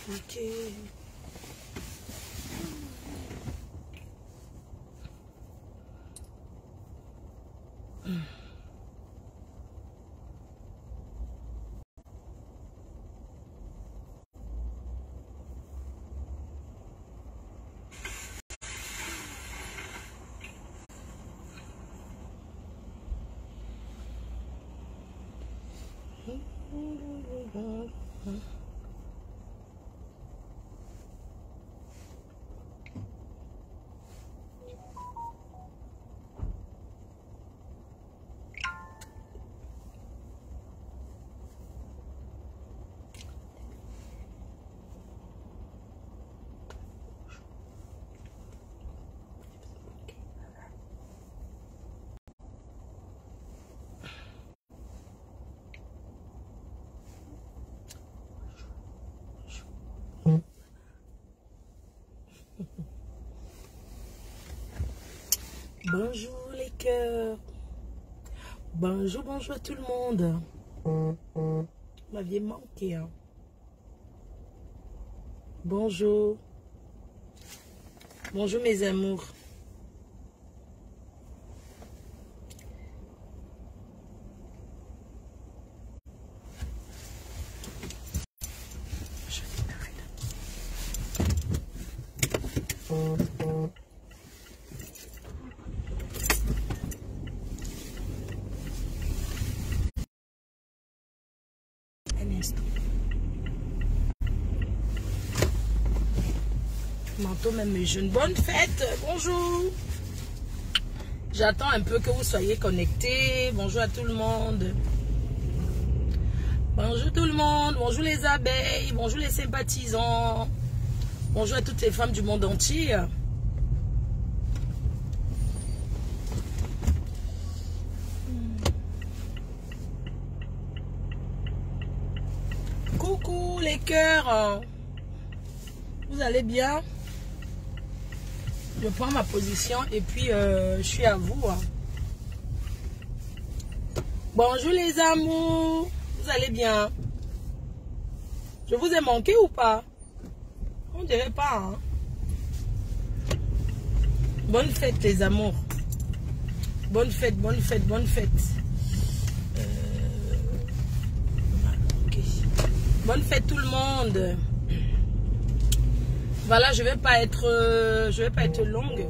Ok. Bonjour les cœurs. Bonjour, bonjour à tout le monde. Vous m'aviez manqué. Hein. Bonjour. Bonjour mes amours. Manteau même mes jeunes. Bonne fête, bonjour. J'attends un peu que vous soyez connectés. Bonjour à tout le monde. Bonjour tout le monde. Bonjour les abeilles. Bonjour les sympathisants. Bonjour à toutes les femmes du monde entier. Coucou les cœurs. Vous allez bien? Je prends ma position et puis je suis à vous. Hein. Bonjour les amours. Vous allez bien? Je vous ai manqué ou pas? On dirait pas. Hein? Bonne fête les amours. Bonne fête, bonne fête, bonne fête. Okay. Bonne fête tout le monde. Voilà, je vais pas être longue.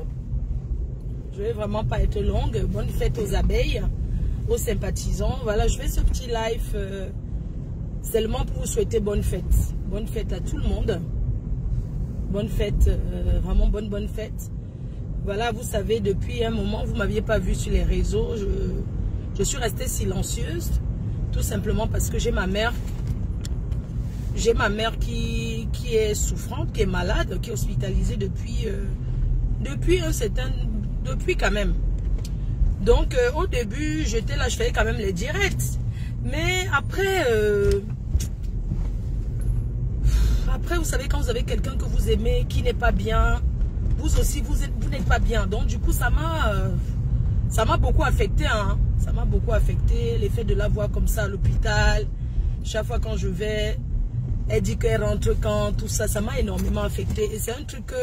Je vais vraiment pas être longue. Bonne fête aux abeilles, aux sympathisants. Voilà, je fais ce petit live seulement pour vous souhaiter bonne fête. Bonne fête à tout le monde. Bonne fête, vraiment bonne fête. Voilà, vous savez, depuis un moment, vous m'aviez pas vu sur les réseaux. Je suis restée silencieuse, tout simplement parce que j'ai ma mère. J'ai ma mère qui est souffrante, qui est malade, qui est hospitalisée depuis quand même. Donc au début, j'étais là, je faisais quand même les directs. Mais après, vous savez, quand vous avez quelqu'un que vous aimez, qui n'est pas bien, vous aussi, vous n'êtes pas bien. Donc du coup, ça m'a beaucoup affecté. Hein. Ça m'a beaucoup affecté, l'effet de la voir comme ça à l'hôpital. Chaque fois quand je vais... Elle dit qu'elle rentre quand, tout ça, ça m'a énormément affecté. Et c'est un truc que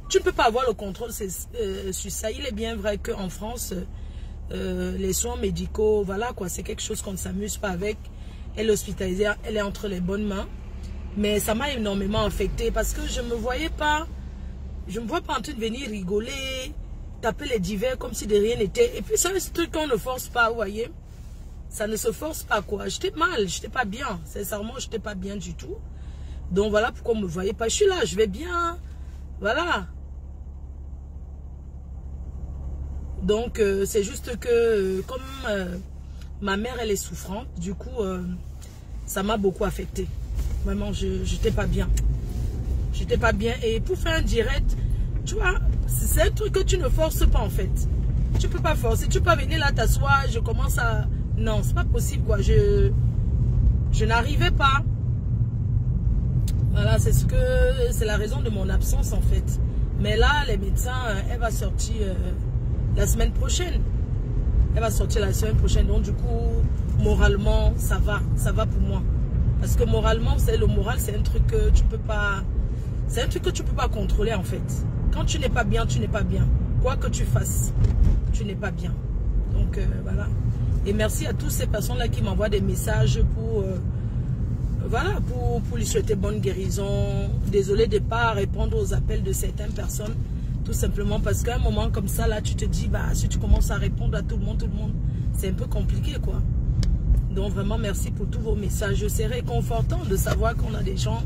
tu ne peux pas avoir le contrôle sur ça. Il est bien vrai qu'en France, les soins médicaux, voilà quoi, c'est quelque chose qu'on ne s'amuse pas avec. Elle est hospitalisée, elle est entre les bonnes mains. Mais ça m'a énormément affecté parce que je ne me voyais pas, en train de venir rigoler, taper les divers comme si de rien n'était. Et puis c'est un truc qu'on ne force pas, vous voyez. Ça ne se force pas quoi. J'étais mal, j'étais pas bien. Sincèrement, j'étais pas bien du tout. Donc voilà pourquoi on me voyait pas. Je suis là, je vais bien. Voilà. Donc c'est juste que comme ma mère elle est souffrante, du coup ça m'a beaucoup affecté. Vraiment, j'étais pas bien. J'étais pas bien. Et pour faire un direct, tu vois, c'est un truc que tu ne forces pas en fait. Tu peux pas forcer. Tu peux venir là t'asseoir, je commence à... Non, c'est pas possible quoi. Je n'arrivais pas. Voilà, c'est la raison de mon absence en fait. Mais là, les médecins, elle va sortir la semaine prochaine. Elle va sortir la semaine prochaine. Donc du coup, moralement, ça va pour moi. Parce que moralement, vous savez, le moral, c'est un truc que tu peux pas... C'est un truc que tu peux pas contrôler, en fait. Quand tu n'es pas bien, tu n'es pas bien. Quoi que tu fasses, tu n'es pas bien. Donc, voilà. Et merci à toutes ces personnes-là qui m'envoient des messages pour... voilà, pour lui souhaiter bonne guérison. Désolé de ne pas répondre aux appels de certaines personnes. Tout simplement parce qu'à un moment comme ça, là, tu te dis, bah, si tu commences à répondre à tout le monde, c'est un peu compliqué, quoi. Donc, vraiment, merci pour tous vos messages. C'est réconfortant de savoir qu'on a des gens,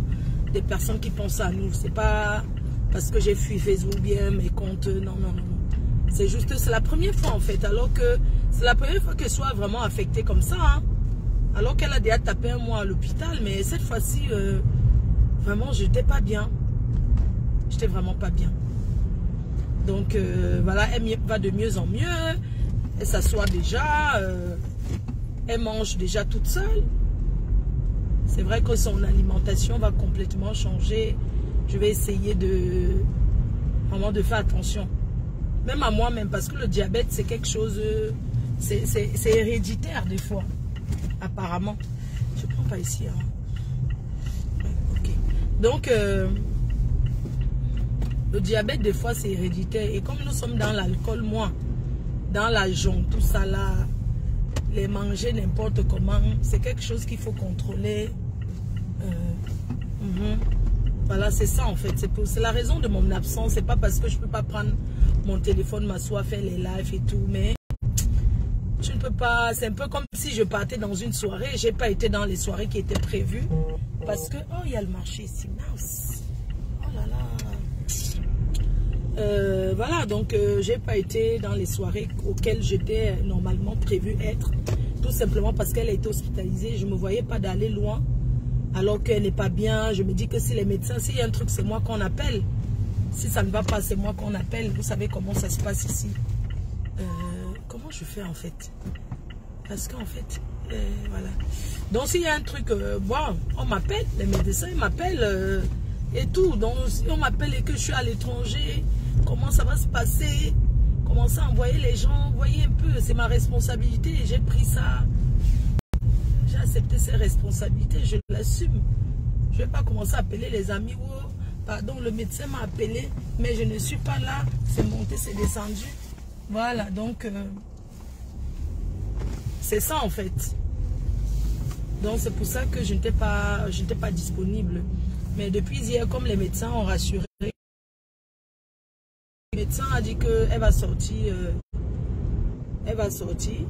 des personnes qui pensent à nous. C'est pas parce que j'ai fui Facebook bien, mes comptes, non. C'est juste, c'est la première fois, en fait. Alors que c'est la première fois qu'elle soit vraiment affectée comme ça, hein. Alors qu'elle a déjà tapé un mois à l'hôpital, mais cette fois-ci, vraiment, je n'étais pas bien. J'étais vraiment pas bien. Donc, voilà, elle va de mieux en mieux. Elle s'assoit déjà. Elle mange déjà toute seule. C'est vrai que son alimentation va complètement changer. Je vais essayer vraiment de faire attention. Même à moi-même, parce que le diabète, c'est quelque chose... c'est héréditaire, des fois. Apparemment. Je ne prends pas ici. Hein. Ok. Donc, le diabète, des fois, c'est héréditaire. Et comme nous sommes dans l'alcool, moi, dans la jonc, tout ça là, les manger n'importe comment, c'est quelque chose qu'il faut contrôler. Voilà, c'est ça en fait. C'est la raison de mon absence. C'est pas parce que je peux pas prendre mon téléphone, m'asseoir, faire les lives et tout, mais je ne peux pas. C'est un peu comme si je partais dans une soirée. J'ai pas été dans les soirées qui étaient prévues parce que oh, il y a le marché ici, mince. Oh là là. Voilà, donc j'ai pas été dans les soirées auxquelles j'étais normalement prévu être, tout simplement parce qu'elle a été hospitalisée. Je me voyais pas d'aller loin alors qu'elle n'est pas bien. Je me dis que si les médecins, s'il y a un truc, c'est moi qu'on appelle. Si ça ne va pas, c'est moi qu'on appelle. Vous savez comment ça se passe ici. Comment je fais en fait? Parce qu'en fait, voilà. Donc s'il y a un truc, bon, on m'appelle, les médecins m'appellent et tout. Donc si on m'appelle et que je suis à l'étranger, comment ça va se passer? Commencer à envoyer les gens, voyez un peu, c'est ma responsabilité. J'ai pris ça, j'ai accepté ces responsabilités, je l'assume. Je ne vais pas commencer à appeler les amis. Oh, pardon, le médecin m'a appelé, mais je ne suis pas là. C'est monté, c'est descendu. Voilà, donc c'est ça en fait. Donc c'est pour ça que je n'étais pas disponible. Mais depuis hier, comme les médecins ont rassuré, le médecin a dit qu'elle va sortir. Elle va sortir.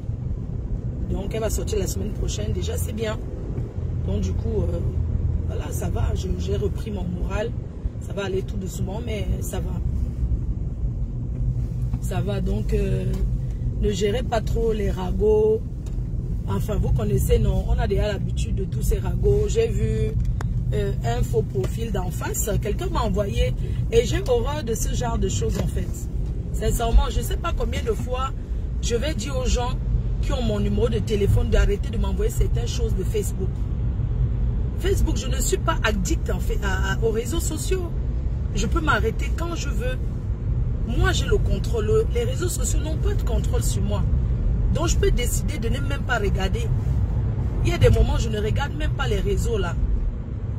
Donc elle va sortir la semaine prochaine. Déjà c'est bien. Donc du coup, voilà, ça va. J'ai repris mon moral. Ça va aller tout doucement, mais ça va. Ça va, donc ne gérez pas trop les ragots. Enfin, vous connaissez, non, on a déjà l'habitude de tous ces ragots. J'ai vu un faux profil d'en face. Quelqu'un m'a envoyé et j'ai horreur de ce genre de choses en fait. Sincèrement, je ne sais pas combien de fois je vais dire aux gens qui ont mon numéro de téléphone d'arrêter de m'envoyer certaines choses de Facebook. Facebook, je ne suis pas addict en fait aux réseaux sociaux. Je peux m'arrêter quand je veux. Moi, j'ai le contrôle. Les réseaux sociaux n'ont pas de contrôle sur moi. Donc, je peux décider de ne même pas regarder. Il y a des moments où je ne regarde même pas les réseaux là.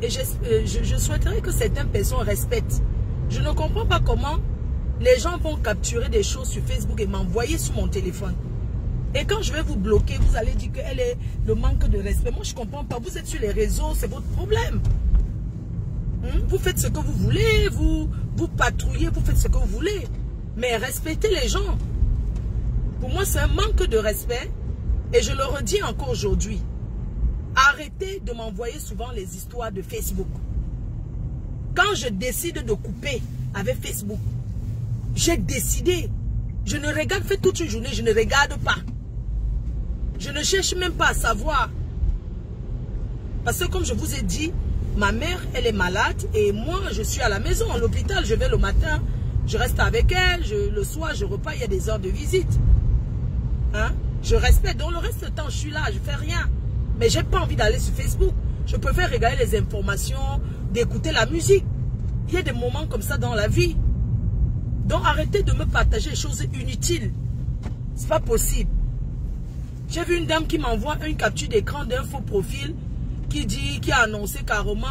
Et je souhaiterais que certaines personnes respectent. Je ne comprends pas comment les gens vont capturer des choses sur Facebook et m'envoyer sur mon téléphone. Et quand je vais vous bloquer, vous allez dire qu'elle est le manque de respect. Moi, je ne comprends pas. Vous êtes sur les réseaux, c'est votre problème. Vous faites ce que vous voulez, vous patrouillez, vous faites ce que vous voulez. Mais respectez les gens. Pour moi, c'est un manque de respect. Et je le redis encore aujourd'hui. Arrêtez de m'envoyer souvent les histoires de Facebook. Quand je décide de couper avec Facebook, j'ai décidé. Je ne regarde, fait toute une journée, je ne regarde pas. Je ne cherche même pas à savoir. Parce que comme je vous ai dit, ma mère, elle est malade et moi, je suis à la maison, à l'hôpital. Je vais le matin, je reste avec elle. Le soir, je repars, il y a des heures de visite. Hein? Je respecte. Donc, le reste du temps, je suis là, je ne fais rien. Mais je n'ai pas envie d'aller sur Facebook. Je préfère regarder les informations, d'écouter la musique. Il y a des moments comme ça dans la vie. Donc, arrêtez de me partager des choses inutiles. Ce n'est pas possible. J'ai vu une dame qui m'envoie une capture d'écran d'un faux profil qui a annoncé carrément,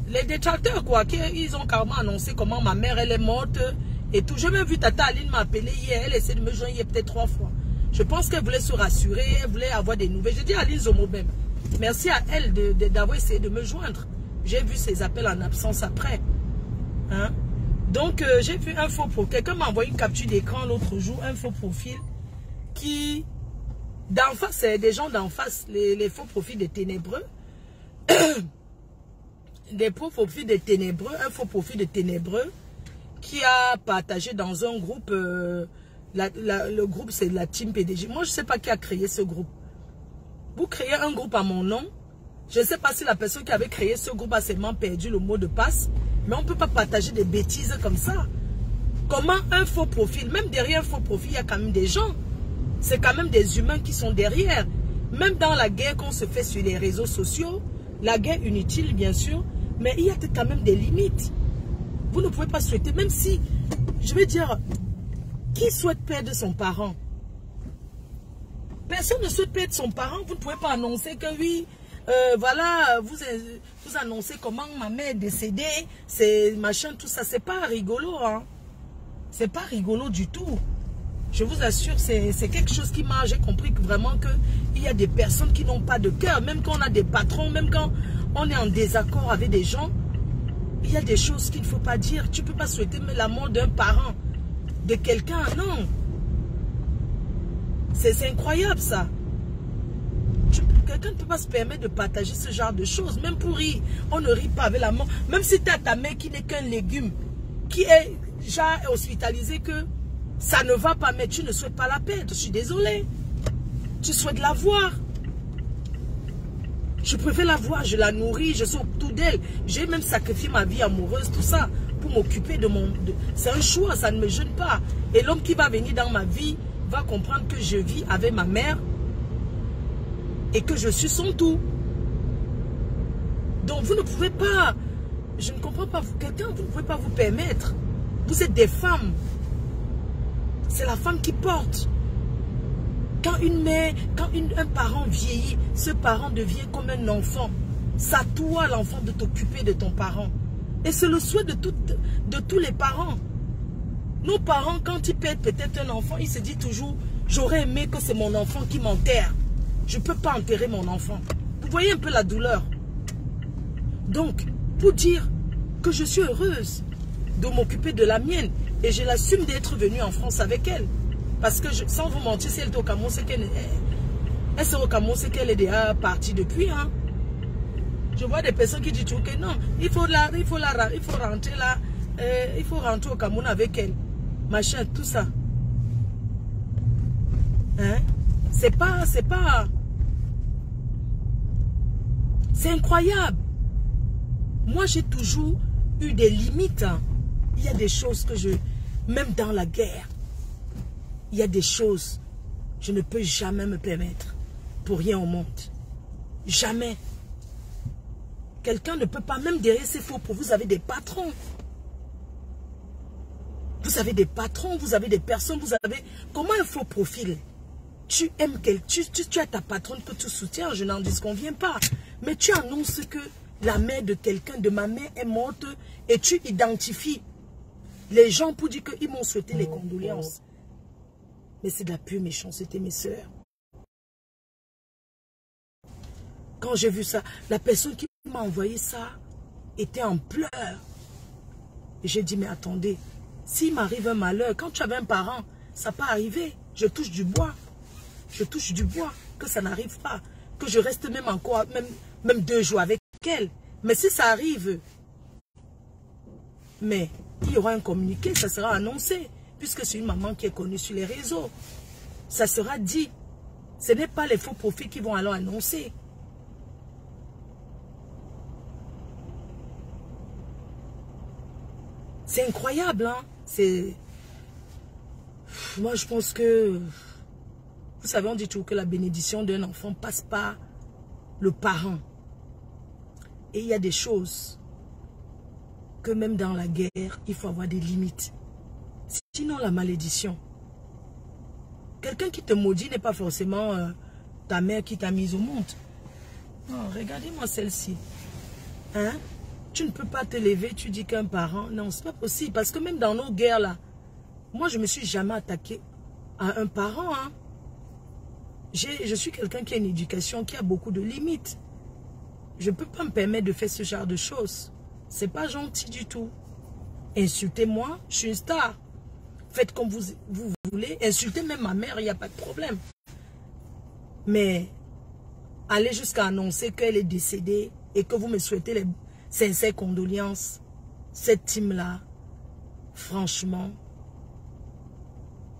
les détracteurs quoi, ils ont carrément annoncé comment ma mère elle est morte et tout. J'ai même vu Tata Aline m'appeler hier, elle essaie de me joindre peut-être 3 fois. Je pense qu'elle voulait se rassurer, elle voulait avoir des nouvelles. J'ai dit à Aline Zomo même, merci à elle d'avoir essayé de me joindre. J'ai vu ses appels en absence après. Hein? Donc j'ai vu un faux profil, quelqu'un m'a envoyé une capture d'écran l'autre jour, un faux profil qui, d'en face, c'est des gens d'en face, les faux profils des ténébreux. Des faux profils de ténébreux, un faux profil de ténébreux qui a partagé dans un groupe, le groupe c'est la team PDG. Moi je ne sais pas qui a créé ce groupe. Vous créez un groupe à mon nom, je ne sais pas si la personne qui avait créé ce groupe a seulement perdu le mot de passe, mais on ne peut pas partager des bêtises comme ça. Comment un faux profil, même derrière un faux profil, il y a quand même des gens. C'est quand même des humains qui sont derrière. Même dans la guerre qu'on se fait sur les réseaux sociaux, la guerre inutile bien sûr, mais il y a quand même des limites. Vous ne pouvez pas souhaiter, même si, je vais dire, qui souhaite perdre son parent? Personne ne souhaite perdre son parent. Vous ne pouvez pas annoncer que oui, voilà, vous annoncez comment ma mère est décédée, c'est machin, tout ça. C'est pas rigolo, hein. C'est pas rigolo du tout. Je vous assure, c'est quelque chose qui m'a... J'ai compris que vraiment qu'il y a des personnes qui n'ont pas de cœur. Même quand on a des patrons, même quand on est en désaccord avec des gens, il y a des choses qu'il ne faut pas dire. Tu ne peux pas souhaiter la mort d'un parent, de quelqu'un, non. C'est incroyable ça. Quelqu'un ne peut pas se permettre de partager ce genre de choses. Même pour rire, on ne rit pas avec la mort. Même si tu as ta mère qui n'est qu'un légume, qui est déjà hospitalisée, que ça ne va pas, mais tu ne souhaites pas la perdre. Je suis désolée. Tu souhaites la voir. Je préfère la voir, je la nourris, je suis autour d'elle. J'ai même sacrifié ma vie amoureuse, tout ça, pour m'occuper de mon... C'est un choix, ça ne me gêne pas. Et l'homme qui va venir dans ma vie va comprendre que je vis avec ma mère et que je suis son tout. Donc vous ne pouvez pas... Je ne comprends pas, quelqu'un, vous ne pouvez pas vous permettre. Vous êtes des femmes. C'est la femme qui porte. Quand une mère, quand un parent vieillit, ce parent devient comme un enfant. C'est à toi, l'enfant, de t'occuper de ton parent. Et c'est le souhait de tous les parents. Nos parents, quand ils perdent peut-être un enfant, ils se disent toujours, j'aurais aimé que c'est mon enfant qui m'enterre. Je ne peux pas enterrer mon enfant. Vous voyez un peu la douleur. Donc, pour dire que je suis heureuse de m'occuper de la mienne. Et je l'assume d'être venue en France avec elle. Parce que, sans vous mentir, si elle est au Cameroun, c'est qu'elle est déjà partie depuis. Hein. Je vois des personnes qui disent que non, il faut rentrer là, il faut rentrer au Cameroun avec elle. Machin, tout ça. Hein? C'est incroyable. Moi, j'ai toujours eu des limites. Hein. Il y a des choses que même dans la guerre, il y a des choses, je ne peux jamais me permettre pour rien au monde. Jamais. Quelqu'un ne peut pas, même derrière ces faux pour vous avez des patrons. Vous avez des patrons, vous avez des personnes, vous avez... Comment un faux profil? Tu aimes tu as ta patronne que tu soutiens, je n'en disconviens pas. Mais tu annonces que la mère de quelqu'un, de ma mère, est morte et tu identifies les gens pour dire qu'ils m'ont souhaité les condoléances. Mais c'est de la pure méchanceté, mes soeurs. Quand j'ai vu ça, la personne qui m'a envoyé ça était en pleurs. Et j'ai dit, mais attendez, s'il m'arrive un malheur, quand tu avais un parent, ça peut arriver. Je touche du bois. Je touche du bois, que ça n'arrive pas. Que je reste même encore, même 2 jours avec elle. Mais si ça arrive, mais il y aura un communiqué, ça sera annoncé. Puisque c'est une maman qui est connue sur les réseaux. Ça sera dit. Ce n'est pas les faux profils qui vont alors annoncer. C'est incroyable, hein. C'est... Moi, je pense que... Vous savez, on dit toujours que la bénédiction d'un enfant passe par le parent. Et il y a des choses que même dans la guerre, il faut avoir des limites. Sinon, la malédiction. Quelqu'un qui te maudit n'est pas forcément ta mère qui t'a mise au monde. Oh, regardez-moi celle-ci. Hein? Tu ne peux pas te lever, tu dis qu'un parent... Non, c'est pas possible. Parce que même dans nos guerres, là, moi, je me suis jamais attaqué à un parent. Hein. Je suis quelqu'un qui a une éducation, qui a beaucoup de limites. Je ne peux pas me permettre de faire ce genre de choses. C'est pas gentil du tout. Insultez-moi, je suis une star. Faites comme vous voulez. Insultez même ma mère, il n'y a pas de problème. Mais allez jusqu'à annoncer qu'elle est décédée et que vous me souhaitez les sincères condoléances. Cette team-là, franchement,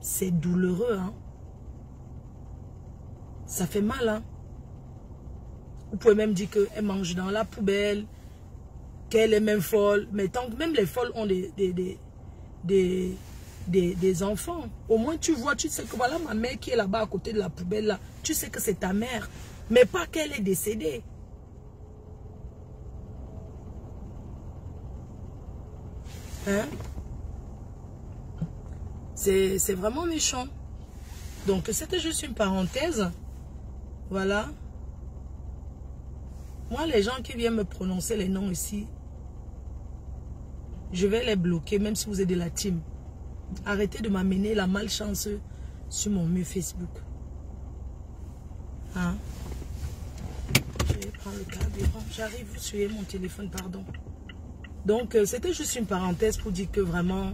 c'est douloureux. Hein? Ça fait mal. Hein? Vous pouvez même dire qu'elle mange dans la poubelle, qu'elle est même folle. Mais tant que même les folles ont des enfants, au moins tu vois, tu sais que voilà ma mère qui est là-bas à côté de la poubelle là. Tu sais que c'est ta mère, mais pas qu'elle est décédée. Hein? C'est vraiment méchant. Donc c'était juste une parenthèse. Voilà. Moi, les gens qui viennent me prononcer les noms ici, je vais les bloquer, même si vous êtes de la team. Arrêtez de m'amener la malchance sur mon mur Facebook. Hein? Je vais prendre le carburant. J'arrive, vous suivez mon téléphone, pardon. Donc, c'était juste une parenthèse pour dire que vraiment,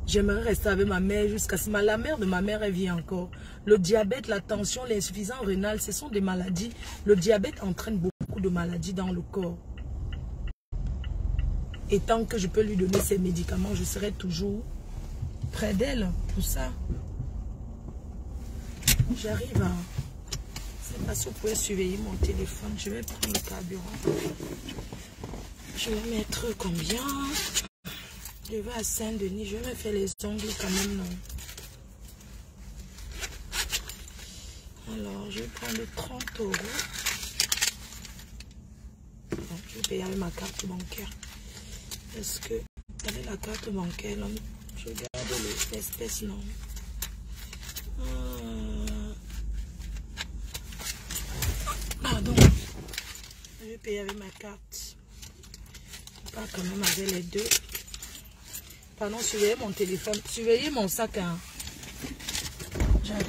j'aimerais rester avec ma mère jusqu'à ce moment. La mère de ma mère, elle vit encore. Le diabète, la tension, l'insuffisance rénale, ce sont des maladies. Le diabète entraîne beaucoup de maladies dans le corps. Et tant que je peux lui donner ses médicaments, je serai toujours près d'elle pour ça. J'arrive à... C'est pas si vous pouvez surveiller mon téléphone. Je vais prendre le carburant. Je vais mettre combien? Je vais à Saint-Denis. Je vais me faire les ongles quand même, non? Alors, je vais prendre 30 €. Bon, je vais payer avec ma carte bancaire. Est-ce que avec la carte bancaire, là, je garde l'espèce, non? Pardon. Je vais payer avec ma carte. Pas quand même avec les deux. Pardon, surveillez mon téléphone. Surveillez mon sac. Hein. J'arrive.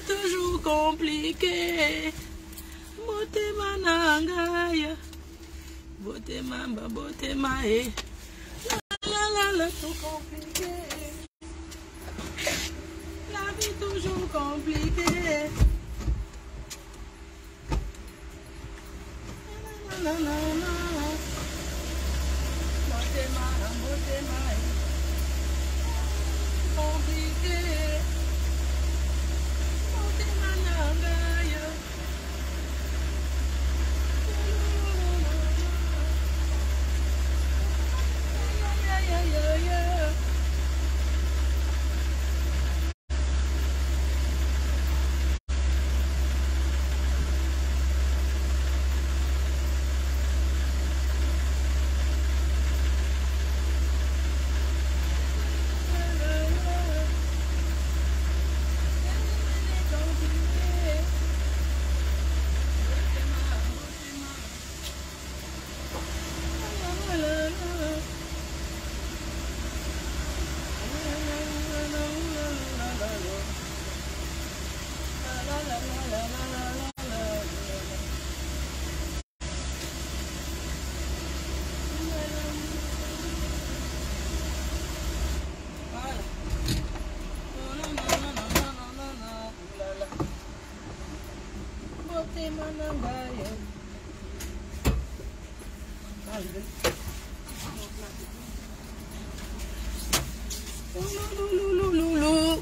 Toujours compliqué. Bote manangaya. Bote mamba, bote mae. La, tout compliqué. La vie toujours compliquée. La. Bote mamba, bote mae. Compliqué.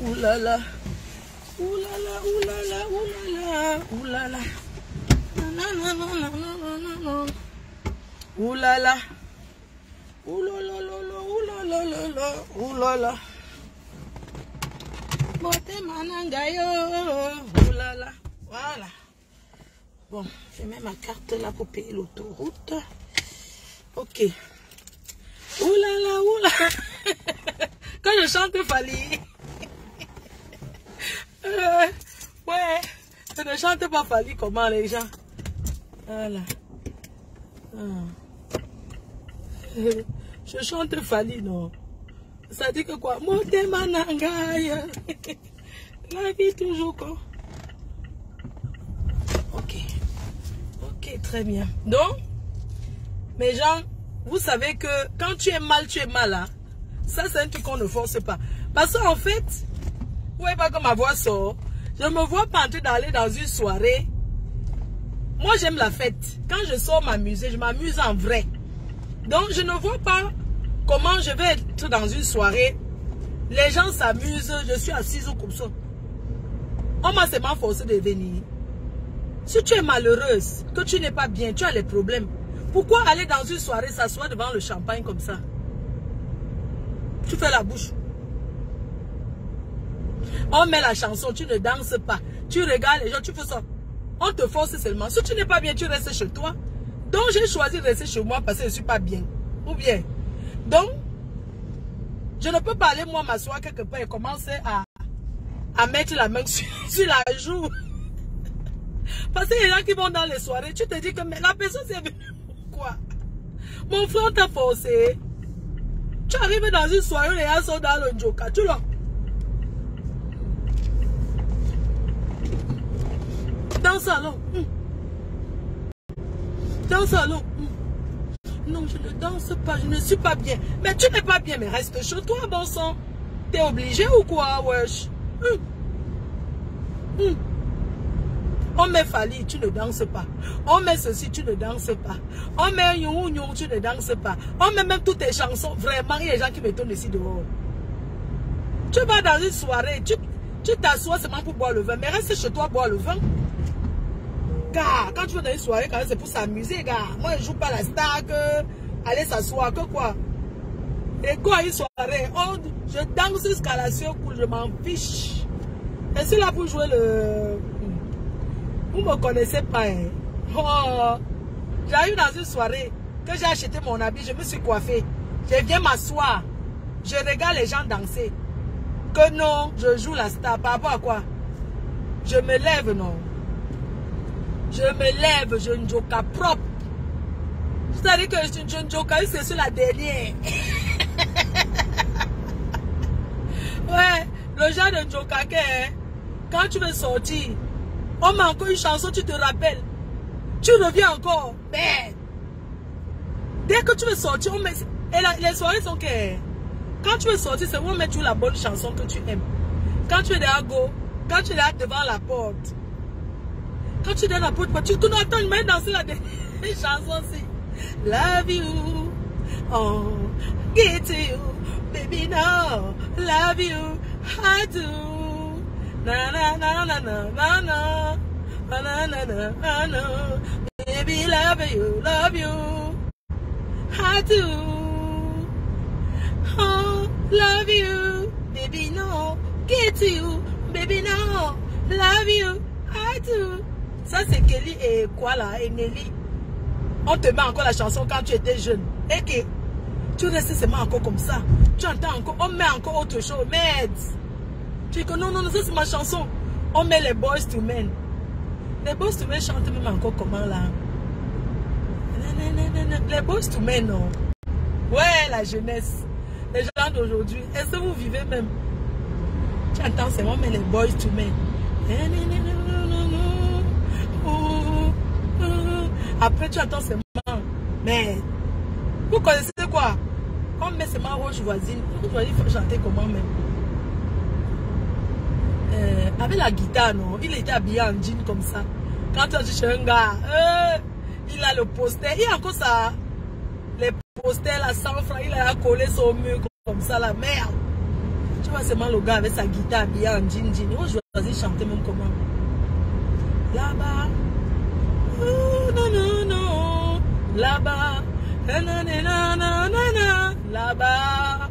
Oulala, oulala, oulala, oulala, oulala. Oulala, oulala, oulala. Bote manangayo, oulala. Voilà. Bon, je mets ma carte là pour payer l'autoroute. Ok. Oulala, oulala. Quand je chante Fally. Ouais, je ne chante pas Fally comment les gens. Voilà. Je chante Fally, non. Ça dit que quoi? Mote manangaya. La vie toujours quoi. Ok. Ok, très bien. Donc, mes gens, vous savez que quand tu es mal, hein. Ça, c'est un truc qu'on ne force pas. Parce qu'en fait, vous voyez pas comme ma voix sort. Je me vois pas en train d'aller dans une soirée. Moi, j'aime la fête. Quand je sors m'amuser, je m'amuse en vrai. Donc, je ne vois pas comment je vais être dans une soirée. Les gens s'amusent, je suis assise comme ça. On m'a seulement forcé de venir. Si tu es malheureuse, que tu n'es pas bien, tu as les problèmes. Pourquoi aller dans une soirée, s'asseoir devant le champagne comme ça? Tu fais la bouche. On met la chanson, tu ne danses pas. Tu regardes les gens, tu fais ça. On te force seulement. Si tu n'es pas bien, tu restes chez toi. Donc, j'ai choisi de rester chez moi parce que je ne suis pas bien. Ou bien. Donc, je ne peux pas aller, moi, m'asseoir quelque part et commencer à mettre la main sur la joue. Parce que les gens qui vont dans les soirées, tu te dis que mais la personne c'est quoi? Mon frère t'a forcé. Tu arrives dans une soirée, les gens sont dans le joker. Tu vois? Dans le salon. Dans le salon. Non, je ne danse pas, je ne suis pas bien. Mais tu n'es pas bien, mais reste chez toi, bon sang. T'es obligé ou quoi, wesh? On met Fally, tu ne danses pas. On met ceci, tu ne danses pas. On met you, tu ne danses pas. On met même toutes tes chansons. Vraiment, il y a des gens qui me tournent ici dehors. Tu vas dans une soirée, tu t'assois seulement pour boire le vin. Mais reste chez toi boire le vin. Car quand tu vas dans une soirée, quand même, c'est pour s'amuser, gars. Moi, je ne joue pas la star, aller s'asseoir, que quoi. Et quoi, une soirée, je danse jusqu'à la sueur cool, je m'en fiche. Et c'est là pour jouer le... Vous ne me connaissez pas, hein. Oh, j'arrive dans une soirée, que j'ai acheté mon habit, je me suis coiffée. Je viens m'asseoir. Je regarde les gens danser. Que non, je joue la star. Par rapport à quoi? Je me lève, non. Je me lève, je ne joue qu'à propre. C'est-à-dire que je ne joue qu'à c'est sur la dernière. Ouais, le genre de joker, hein, quand tu veux sortir, on met encore une chanson, tu te rappelles. Tu reviens encore. Merde. Dès que tu veux sortir, on met... Et les soirées sont que... Quand tu veux sortir, c'est où on met toujours la bonne chanson que tu aimes. Quand tu es derrière go, quand tu es là devant la porte. Quand tu es dans la porte, tu tournes, attends, je mets danser la chanson aussi. Love you. Oh, get to you. Baby, no. Love you. I do. Na na na na na na na. Na na na na na. Baby, love you. Love you. I do. Oh, love you. Baby, no. Get to you. Baby, no. Love you. I do. Ça, c'est Kelly et quoi là, et Nelly. On te met encore la chanson quand tu étais jeune. Et que tu restes seulement encore comme ça. Tu entends encore, on met encore autre chose. Merde. Tu dis que non, non, non, ça c'est ma chanson. On met les Boyz II Men. Les Boyz II Men chantent même encore comment là? Les Boyz II Men, non. Ouais, la jeunesse. Les gens d'aujourd'hui. Est-ce que vous vivez même? Tu entends seulement mais les Boyz II Men. Après tu attends seulement. Mais vous connaissez quoi? On met seulement Rouge Voisine. Rouge Voisine, il faut chanter comment même? Avec la guitare, non? Il était habillé en jean comme ça. Quand tu es chez un gars, il a le poster. Il a encore ça. Les posters, la 100 francs, il a collé son mur comme ça, la merde. Tu vois seulement le gars avec sa guitare habillée en jean. Oh, je vais choisir chanter même comment. Là-bas. Oh, non, non, non. Là-bas. Là-bas.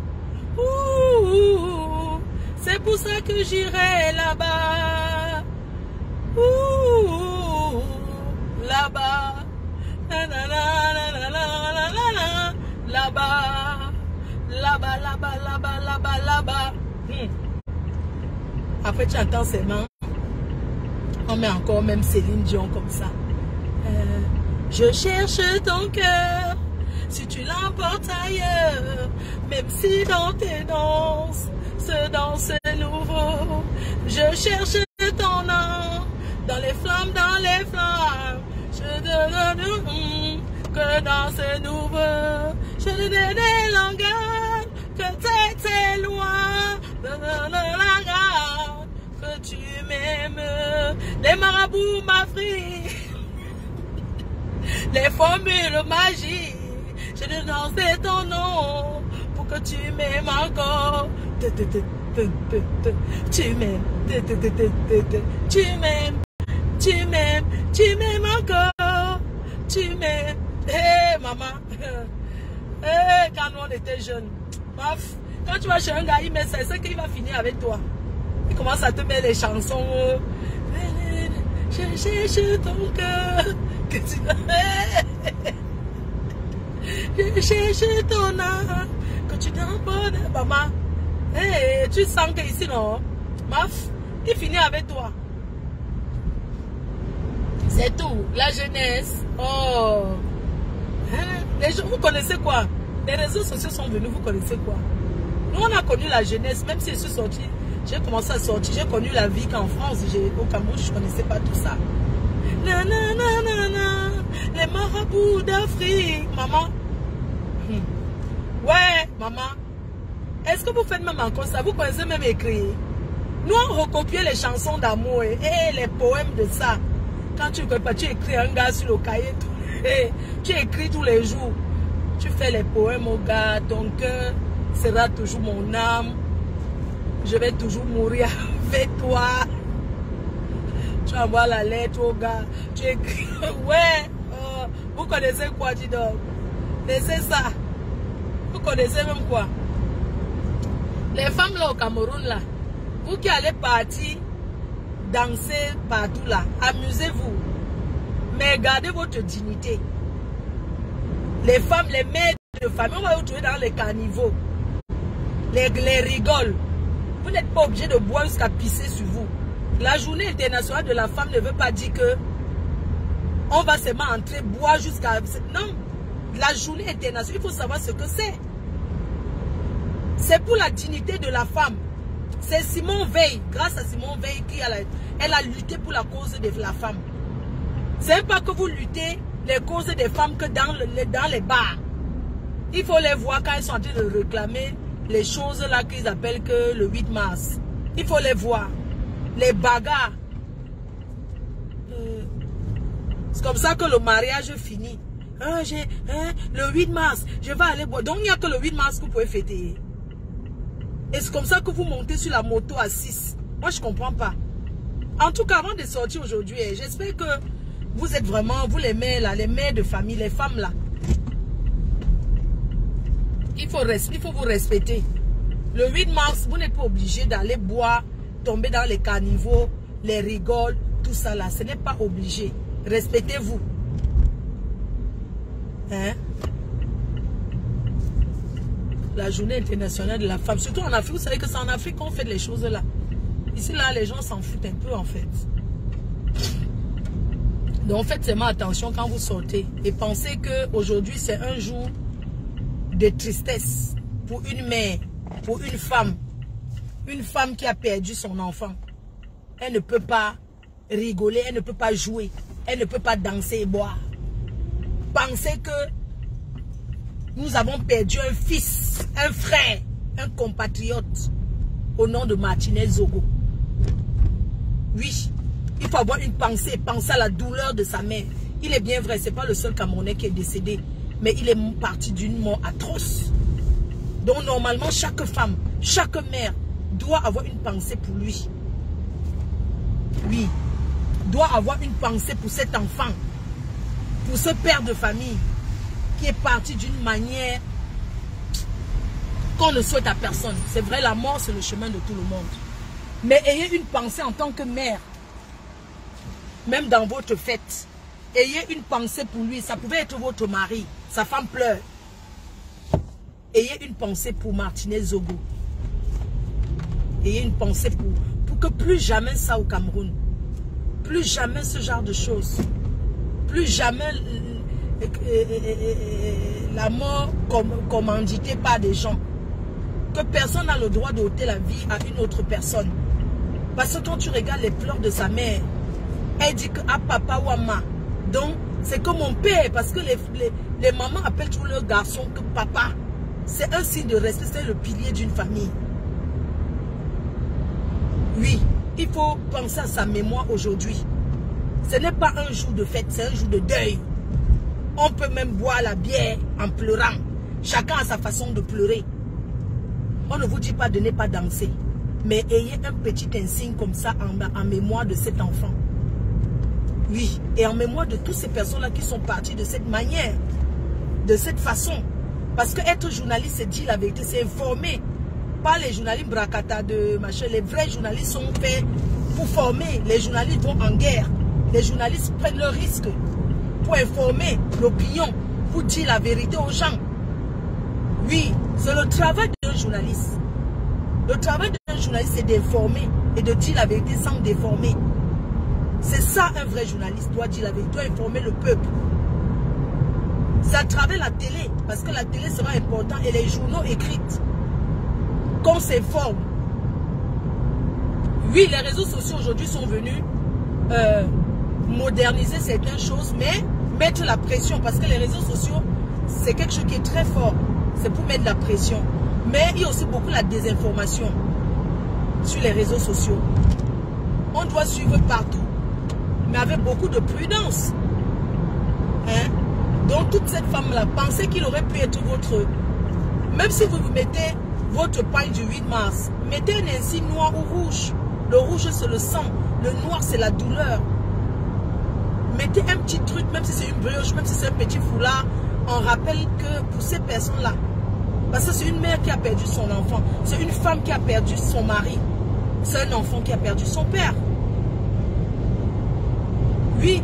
C'est pour ça que j'irai là-bas. Là-bas. Là-bas. Là-bas, là-bas, là-bas, là-bas, là-bas. Après, tu entends ces mains. On met encore même Céline Dion comme ça. Je cherche ton cœur. Si tu l'emportes ailleurs, même si dans tes danses, ce danse nouveau, je cherche ton nom, dans les flammes, je te donne que dans ce nouveau, je te donne des langages, que t'es loin, que tu m'aimes, les marabouts m'affrient, les formules magiques. Je te danse ton nom pour que tu m'aimes encore. Tu m'aimes. Tu m'aimes encore. Tu m'aimes. Hé, maman. Hé, quand on était jeunes. Quand tu vas chez un gars, il met ça, c'est qu'il va finir avec toi. Il commence à te mettre les chansons. Je cherche ton cœur. Que tu... Je cherche ton âme, que tu t'emportes, maman. Hey, tu sens que ici, non? Maf, il finit avec toi. C'est tout. La jeunesse. Oh. Hein? Les gens, vous connaissez quoi? Les réseaux sociaux sont venus, vous connaissez quoi? Nous, on a connu la jeunesse, même si je suis sortie, j'ai commencé à sortir, j'ai connu la vie qu'en France, au Cameroun, je ne connaissais pas tout ça. Les marabouts d'Afrique, maman. Ouais, maman. Est-ce que vous faites même encore ça? Vous connaissez même écrire? Nous, on recopiait les chansons d'amour et les poèmes de ça. Quand tu écris un gars sur le cahier, tu écris tous les jours. Tu fais les poèmes au gars, ton cœur sera toujours mon âme. Je vais toujours mourir avec toi. Tu envoies la lettre au gars. Tu écris. Ouais. Vous connaissez quoi, dis donc? Laissez ça. Vous connaissez même quoi? Les femmes là au Cameroun là. Vous qui allez partir danser partout là. Amusez-vous. Mais gardez votre dignité. Les femmes, les mères de famille, on va vous trouver dans les caniveaux. Les rigoles. Vous n'êtes pas obligé de boire jusqu'à pisser sur vous. La journée internationale de la femme ne veut pas dire que on va seulement entrer, boire jusqu'à... Non, la journée internationale, il faut savoir ce que c'est. C'est pour la dignité de la femme. C'est Simone Veil, grâce à Simone Veil, elle a lutté pour la cause de la femme. C'est pas que vous luttez les causes des femmes que dans les bars. Il faut les voir quand ils sont en train de réclamer les choses là qu'ils appellent que le 8 mars. Il faut les voir. Les bagarres. C'est comme ça que le mariage finit. Le 8 mars, je vais aller boire. Donc il n'y a que le 8 mars que vous pouvez fêter. Et c'est comme ça que vous montez sur la moto à 6. Moi je ne comprends pas. En tout cas, avant de sortir aujourd'hui, j'espère que vous êtes vraiment, vous les mères là, les mères de famille, les femmes là. Il faut vous respecter. Le 8 mars, vous n'êtes pas obligé d'aller boire, tomber dans les caniveaux, les rigoles, tout ça là. Ce n'est pas obligé. Respectez-vous. Hein? La journée internationale de la femme. Surtout en Afrique, vous savez que c'est en Afrique qu'on fait les choses là. Ici là, les gens s'en foutent un peu en fait. Donc faites seulement attention quand vous sortez. Et pensez qu'aujourd'hui c'est un jour de tristesse pour une mère, pour une femme. Une femme qui a perdu son enfant. Elle ne peut pas rigoler, elle ne peut pas jouer. Elle ne peut pas danser et boire. Pensez que nous avons perdu un fils, un frère, un compatriote au nom de Martinez Zogo. Oui, Il faut avoir une pensée, penser à la douleur de sa mère. Il est bien vrai, c'est pas le seul Camerounais qui est décédé, mais il est parti d'une mort atroce. Donc normalement, chaque femme, chaque mère doit avoir une pensée pour lui. Oui, doit avoir une pensée pour cet enfant, pour ce père de famille qui est parti d'une manière qu'on ne souhaite à personne. C'est vrai, la mort, c'est le chemin de tout le monde. Mais ayez une pensée en tant que mère, même dans votre fête. Ayez une pensée pour lui. Ça pouvait être votre mari. Sa femme pleure. Ayez une pensée pour Martinez Zogo. Ayez une pensée pour que plus jamais ça au Cameroun. Plus jamais ce genre de choses. Plus jamais la mort commanditée par des gens. Que personne n'a le droit d'ôter la vie à une autre personne. Parce que quand tu regardes les pleurs de sa mère, elle dit que à papa ou à maman. Donc, c'est comme mon père, parce que les mamans appellent tous leurs garçons que papa. C'est un signe de respect, c'est le pilier d'une famille. Oui, il faut penser à sa mémoire aujourd'hui. Ce n'est pas un jour de fête, c'est un jour de deuil. On peut même boire la bière en pleurant. Chacun a sa façon de pleurer. On ne vous dit pas de ne pas danser. Mais ayez un petit insigne comme ça en mémoire de cet enfant. Oui, et en mémoire de toutes ces personnes-là qui sont parties de cette manière, de cette façon. Parce que être journaliste, c'est dire la vérité, c'est informer. Pas les journalistes bracata de machin. Les vrais journalistes sont faits pour former. Les journalistes vont en guerre. Les journalistes prennent le risque pour informer l'opinion, pour dire la vérité aux gens. Oui, c'est le travail d'un journaliste. Le travail d'un journaliste, c'est d'informer et de dire la vérité sans déformer. C'est ça un vrai journaliste doit dire la vérité, doit informer le peuple. C'est à travers la télé, parce que la télé sera importante et les journaux écrits qu'on s'informe. Oui, les réseaux sociaux aujourd'hui sont venus moderniser certaines choses, mais mettre la pression, parce que les réseaux sociaux, c'est quelque chose qui est très fort. C'est pour mettre la pression. Mais il y a aussi beaucoup la désinformation sur les réseaux sociaux. On doit suivre partout, mais avec beaucoup de prudence. Hein? Donc toute cette femme-là, pensez qu'il aurait pu être votre... Même si vous mettez votre paille du 8 mars, mettez un insigne noir ou rouge. Le rouge, c'est le sang. Le noir, c'est la douleur. Mettez un petit truc, même si c'est une brioche, même si c'est un petit foulard, on rappelle que pour ces personnes-là, parce que c'est une mère qui a perdu son enfant, c'est une femme qui a perdu son mari, c'est un enfant qui a perdu son père. Oui,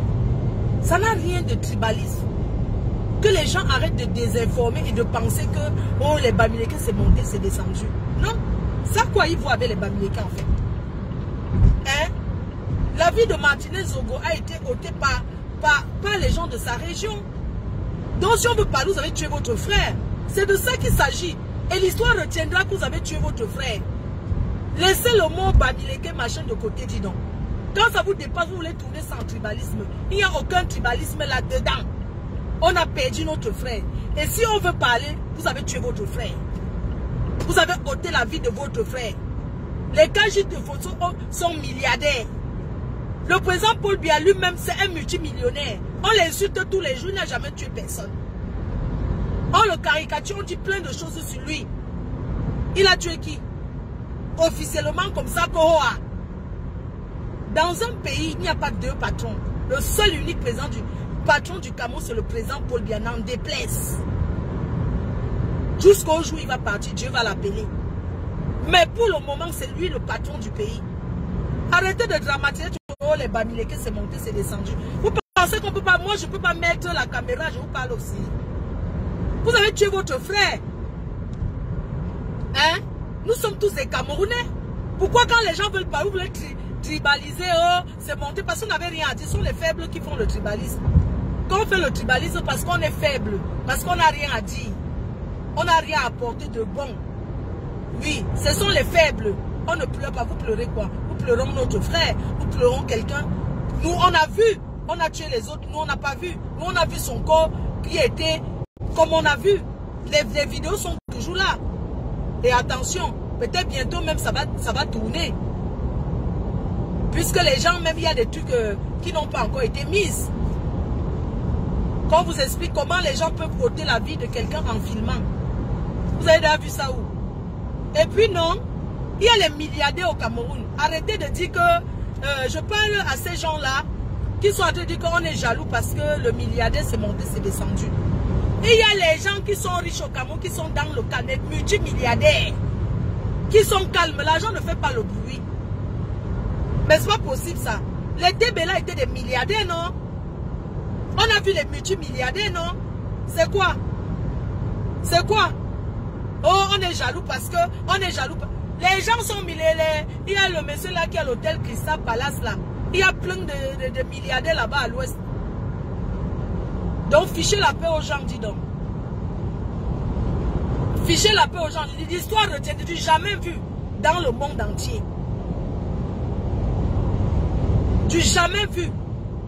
ça n'a rien de tribalisme. Que les gens arrêtent de désinformer et de penser que oh, les Bamileke c'est monté, c'est descendu. Non, ça quoi ils voient avec les Bamileke en fait. Hein? La vie de Martinez Zogo a été ôtée par les gens de sa région. Donc si on veut parler, vous avez tué votre frère. C'est de ça qu'il s'agit. Et l'histoire retiendra que vous avez tué votre frère. Laissez le mot Bamileke machin de côté, dis donc. Quand ça vous dépasse, vous voulez tourner sans tribalisme. Il n'y a aucun tribalisme là-dedans. On a perdu notre frère. Et si on veut parler, vous avez tué votre frère. Vous avez ôté la vie de votre frère. Les Kajit de photo sont milliardaires. Le président Paul Biya lui-même, c'est un multimillionnaire. On l'insulte tous les jours, il n'a jamais tué personne. On le caricature, on dit plein de choses sur lui. Il a tué qui? Officiellement comme ça, Kohoa. Dans un pays, il n'y a pas deux patrons. Le seul unique président du patron du Cameroun, c'est le président Paul Biya, n'en déplaise. Jusqu'au jour où il va partir, Dieu va l'appeler. Mais pour le moment, c'est lui le patron du pays. Arrêtez de dramatiser. Oh, les Bamileke, c'est monté, c'est descendu. Vous pensez qu'on peut pas, moi je peux pas mettre la caméra, je vous parle aussi. Vous avez tué votre frère. Hein? Nous sommes tous des Camerounais. Pourquoi quand les gens veulent pas, vous voulez tribaliser, oh, c'est monté parce qu'on n'avait rien à dire. Ce sont les faibles qui font le tribalisme. Quand on fait le tribalisme parce qu'on est faible, parce qu'on n'a rien à dire, on n'a rien à apporter de bon. Oui, ce sont les faibles. On ne pleure pas, vous pleurez quoi? Nous pleurons notre frère, nous pleurons quelqu'un. Nous, on a vu, on a tué les autres, nous, on n'a pas vu. Nous, on a vu son corps qui était comme on a vu. Les vidéos sont toujours là. Et attention, peut-être bientôt même ça va tourner. Puisque les gens, même il y a des trucs qui n'ont pas encore été mis. Qu'on vous explique comment les gens peuvent ôter la vie de quelqu'un en filmant. Vous avez déjà vu ça où? Et puis non, il y a les milliardaires au Cameroun. Arrêtez de dire que je parle à ces gens-là qui sont en train de dire qu'on est jaloux parce que le milliardaire s'est monté, s'est descendu. Et il y a les gens qui sont riches au Cameroun, qui sont dans le canet, multimilliardaires, qui sont calmes. L'argent ne fait pas le bruit. Mais c'est pas possible ça. Les Débéla étaient des milliardaires, non? On a vu les multimilliardaires, non? C'est quoi? C'est quoi? Oh, on est jaloux parce que... On est jaloux. Les gens sont milliardaires. Il y a le monsieur là qui a l'hôtel Crystal Palace là. Il y a plein de milliardaires là-bas à l'ouest. Donc, fichez la paix aux gens, dis donc. Fichez la paix aux gens. L'histoire retient du jamais vu dans le monde entier. Du jamais vu.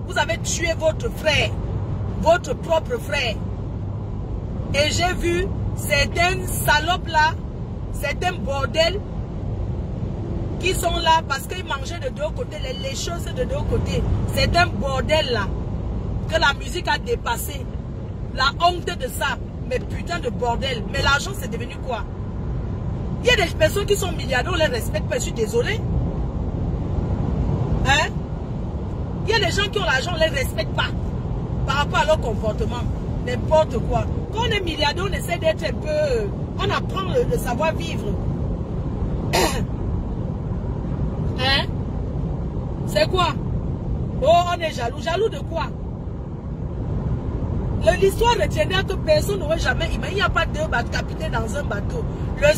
Vous avez tué votre frère. Votre propre frère. Et j'ai vu certaines salopes là, certains bordels qui sont là parce qu'ils mangeaient de deux côtés, les choses de deux côtés. C'est un bordel là que la musique a dépassé. La honte de ça. Mais putain de bordel. Mais l'argent c'est devenu quoi? Il y a des personnes qui sont milliardaires, on les respecte pas, je suis désolé. Hein? Il y a des gens qui ont l'argent, on ne les respecte pas par rapport à leur comportement. N'importe quoi. Quand on est milliardaire, on essaie d'être un peu... On apprend le savoir-vivre. Hein? C'est quoi? Oh, on est jaloux. Jaloux de quoi? L'histoire retiendra que personne n'aurait jamais... Il n'y a pas deux capitaines dans un bateau. Le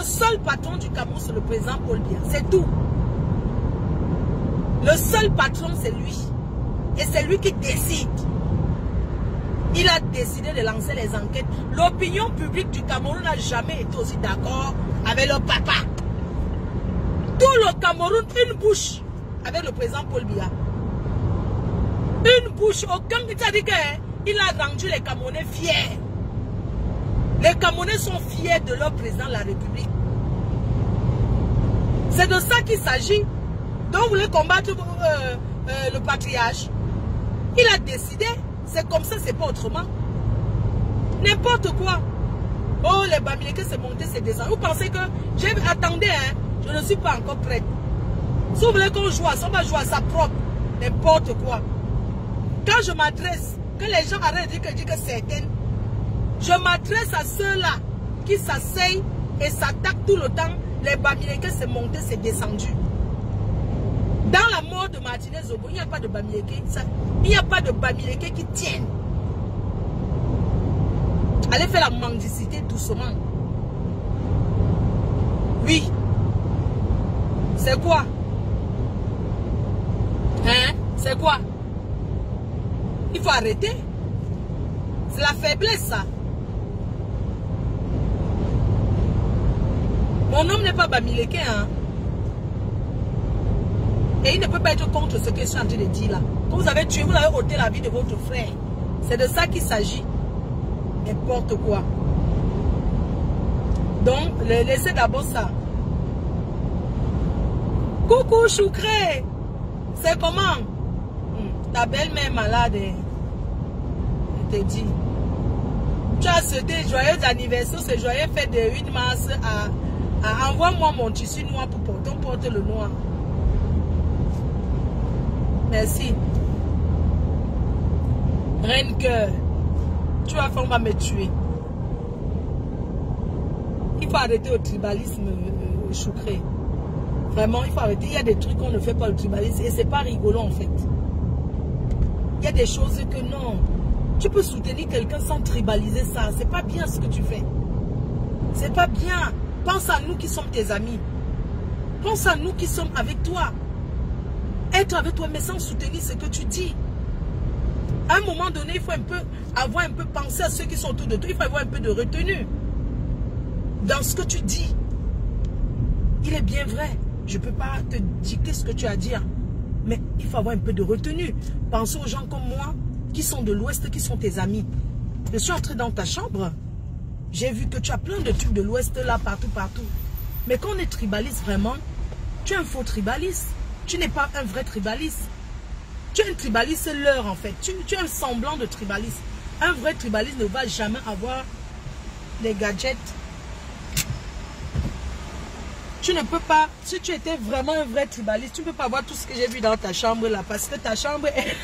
seul patron du Cameroun, c'est le président Paul Biya. C'est tout. Le seul patron, c'est lui. Et c'est lui qui décide. Il a décidé de lancer les enquêtes. L'opinion publique du Cameroun n'a jamais été aussi d'accord avec le papa. Tout le Cameroun, une bouche avec le président Paul Biya. Une bouche, aucun qui t'a dit qu'il a rendu les Camerounais fiers. Les Camerounais sont fiers de leur président de la République. C'est de ça qu'il s'agit. Donc vous voulez combattre le patriarche. Il a décidé. C'est comme ça, c'est pas autrement. N'importe quoi. Oh, les Bamileke c'est monté, c'est descendu. Vous pensez que... Attendez, hein, je ne suis pas encore prête. Si vous voulez qu'on joue à ça, on va jouer à sa propre. N'importe quoi. Quand je m'adresse, que les gens arrêtent de dire que je dis que certaines, je m'adresse à ceux-là qui s'asseyent et s'attaquent tout le temps. Les Bamileke c'est monté, c'est descendu. Dans la mort de Martinez Zogo, il n'y a pas de Bamileke. Il n'y a pas de Bamileke qui tiennent. Allez faire la mendicité doucement. Oui. C'est quoi? Hein? C'est quoi? Il faut arrêter. C'est la faiblesse, ça. Mon homme n'est pas Bamileke, hein. Et il ne peut pas être contre ce que je suis en train de dire là. Quand vous avez tué, vous avez ôté la vie de votre frère. C'est de ça qu'il s'agit. N'importe quoi. Donc, laissez d'abord ça. Coucou Choucré. C'est comment? Ta belle-mère est malade. Je te dis. Tu as souhaité joyeux anniversaire, ce joyeux fête de 8 mars à envoie-moi mon tissu noir pour porter. On porte le noir. Merci. Reine Cœur. Tu vas faire, on va me tuer. Il faut arrêter le tribalisme, Choucré. Vraiment, il faut arrêter. Il y a des trucs qu'on ne fait pas le tribalisme et c'est pas rigolo en fait. Il y a des choses que non. Tu peux soutenir quelqu'un sans tribaliser ça. C'est pas bien ce que tu fais. C'est pas bien. Pense à nous qui sommes tes amis. Pense à nous qui sommes avec toi. Être avec toi mais sans soutenir ce que tu dis. À un moment donné, il faut avoir un peu pensé à ceux qui sont autour de toi. Il faut avoir un peu de retenue dans ce que tu dis. Il est bien vrai. Je ne peux pas te dicter ce que tu as à dire. Mais il faut avoir un peu de retenue. Pense aux gens comme moi qui sont de l'Ouest, qui sont tes amis. Je suis entré dans ta chambre. J'ai vu que tu as plein de trucs de l'Ouest là, partout. Mais quand on est tribaliste vraiment, tu es un faux tribaliste. Tu n'es pas un vrai tribaliste. Tu es un tribaliste leurre en fait. Tu es un semblant de tribaliste. Un vrai tribaliste ne va jamais avoir des gadgets. Tu ne peux pas, si tu étais vraiment un vrai tribaliste, tu ne peux pas voir tout ce que j'ai vu dans ta chambre là. Parce que ta chambre est...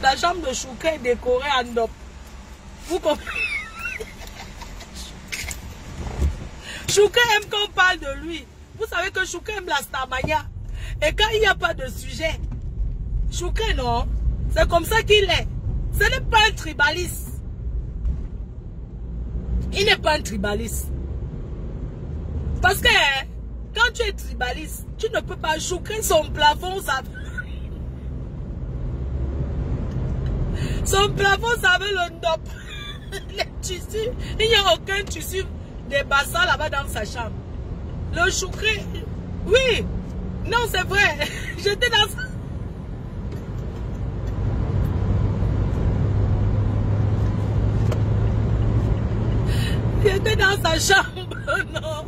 La chambre de Chouka est décorée en dop. Vous comprenez? Chouka aime qu'on parle de lui. Vous savez que Chouka aime la Starmania. Et quand il n'y a pas de sujet, Chouka, non, c'est comme ça qu'il est. Ce n'est pas un tribaliste. Il n'est pas un tribaliste. Parce que quand tu es tribaliste, tu ne peux pas Chouka son plafond, ça... Son plafond, ça veut le ndop. Les tissus, il n'y a aucun tissu des bassins là-bas dans sa chambre. Le choucré, oui, non c'est vrai, j'étais dans sa... J'étais dans sa chambre, non.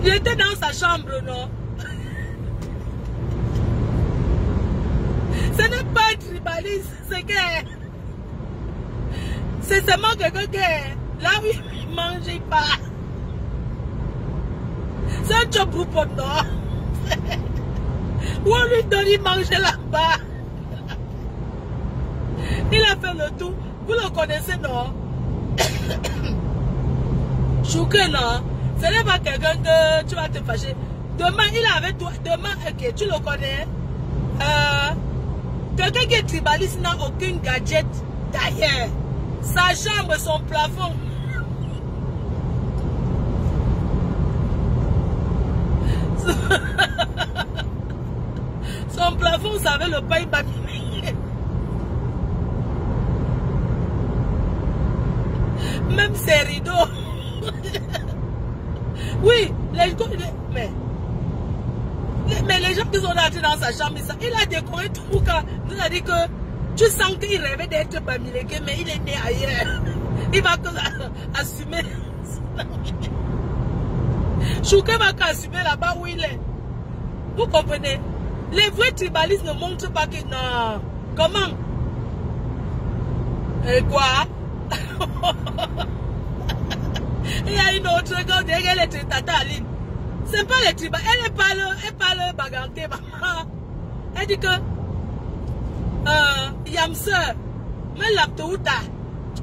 J'étais dans sa chambre, non. Ce n'est pas un tribaliste, c'est que... C'est seulement quelqu'un que... Là où il ne mange pas. C'est un choproupo, non. Où on lui donne, il mange là-bas. Il a fait le tour. Vous le connaissez, non? Chouka, non. Ce n'est pas quelqu'un que tu vas te fâcher. Demain, il est avec toi. Demain, ok, tu le connais. Quelqu'un qui est tribaliste n'a aucun gadget d'ailleurs. Sa chambre, son plafond. Son plafond, ça avait le pain babillé. Même ses rideaux. Oui, mais les gens qui sont entrés dans sa chambre, il a décoré tout cas. Il a dit que tu sens qu'il rêvait d'être Bamileke, mais il est né ailleurs. Il va assumer. Chouka va assumer là-bas où il est. Vous comprenez? Les vrais tribalistes ne montrent pas que... Non. Comment? Et quoi? Il y a une autre regarde, elle est Tata Aline. C'est pas les tribalistes. Elle parle baganté. Elle dit que Yamse, mais l'aptouta.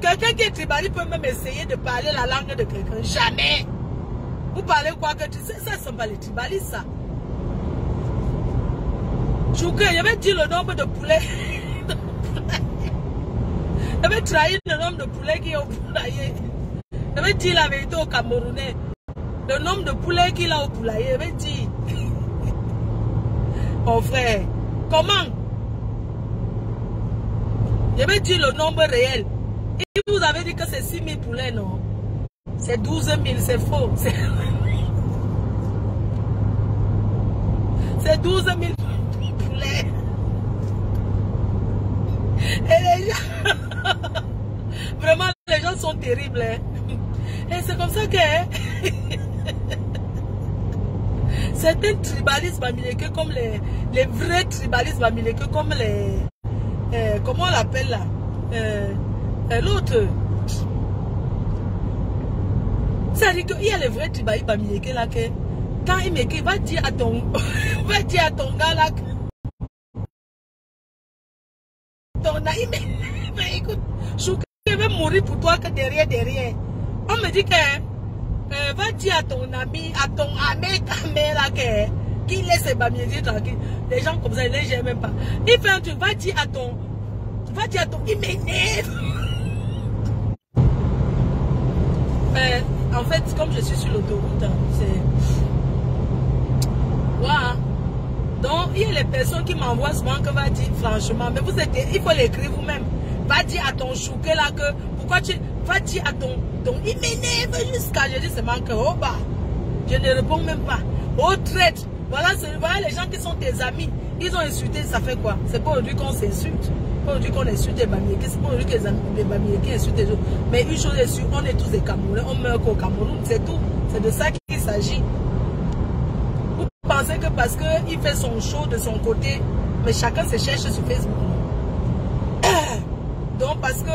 Quelqu'un qui est tribaliste peut même essayer de parler la langue de quelqu'un. Jamais. Vous parlez quoi que tu sais, ça ne sont pas les tribalistes, ça. Chouka, il avait dit le nombre de poulets. Il avait trahi le nombre de poulets qui est au poulailler. Il avait dit la vérité aux Camerounais. Le nombre de poulets qu'il a au poulailler, il avait dit. Mon frère, comment? Il avait dit le nombre réel. Et vous avez dit que c'est 6 000 poulets, non? C'est 12 000, c'est faux. C'est 12 000 poulets. Et les gens... Vraiment, les gens sont terribles. Hein? Et c'est comme ça que... Certains tribalistes bamileke comme les vrais tribalistes bamileke comme les... comment on l'appelle là? L'autre... C'est-à-dire qu'il y a les vrais tribalistes bamileke là que... Quand il m'écrit, va dire à ton... va dire à ton gars là... Mais écoute, je vais mourir pour toi que derrière. On me dit que va dire à ton ami, à ton ami, ta mère là, qu'il laisse ses bamileke tranquille. Les gens comme ça, ils ne les aiment même pas. Il fait un truc, va dire à ton, il m'énerve. En fait, comme je suis sur l'autoroute, c'est... Voilà. Donc, il y a les personnes qui m'envoient souvent que va dire, franchement, mais vous êtes, il faut l'écrire vous-même. Va dire à ton chouquet là que, pourquoi tu, va dire à ton il m'énerve jusqu'à, je dis seulement que, oh bah, je ne réponds même pas. Oh traite, voilà les gens qui sont tes amis, ils ont insulté, ça fait quoi? C'est pas aujourd'hui qu'on s'insulte, c'est pas aujourd'hui qu'on insulte les bamileke, c'est pas aujourd'hui que les bamileke insultent les autres. Mais une chose est sûre, on est tous des Camerounais, on meurt qu'au Cameroun, c'est tout, c'est de ça qu'il s'agit. penser que parce qu'il fait son show de son côté, mais chacun se cherche sur Facebook. Donc parce que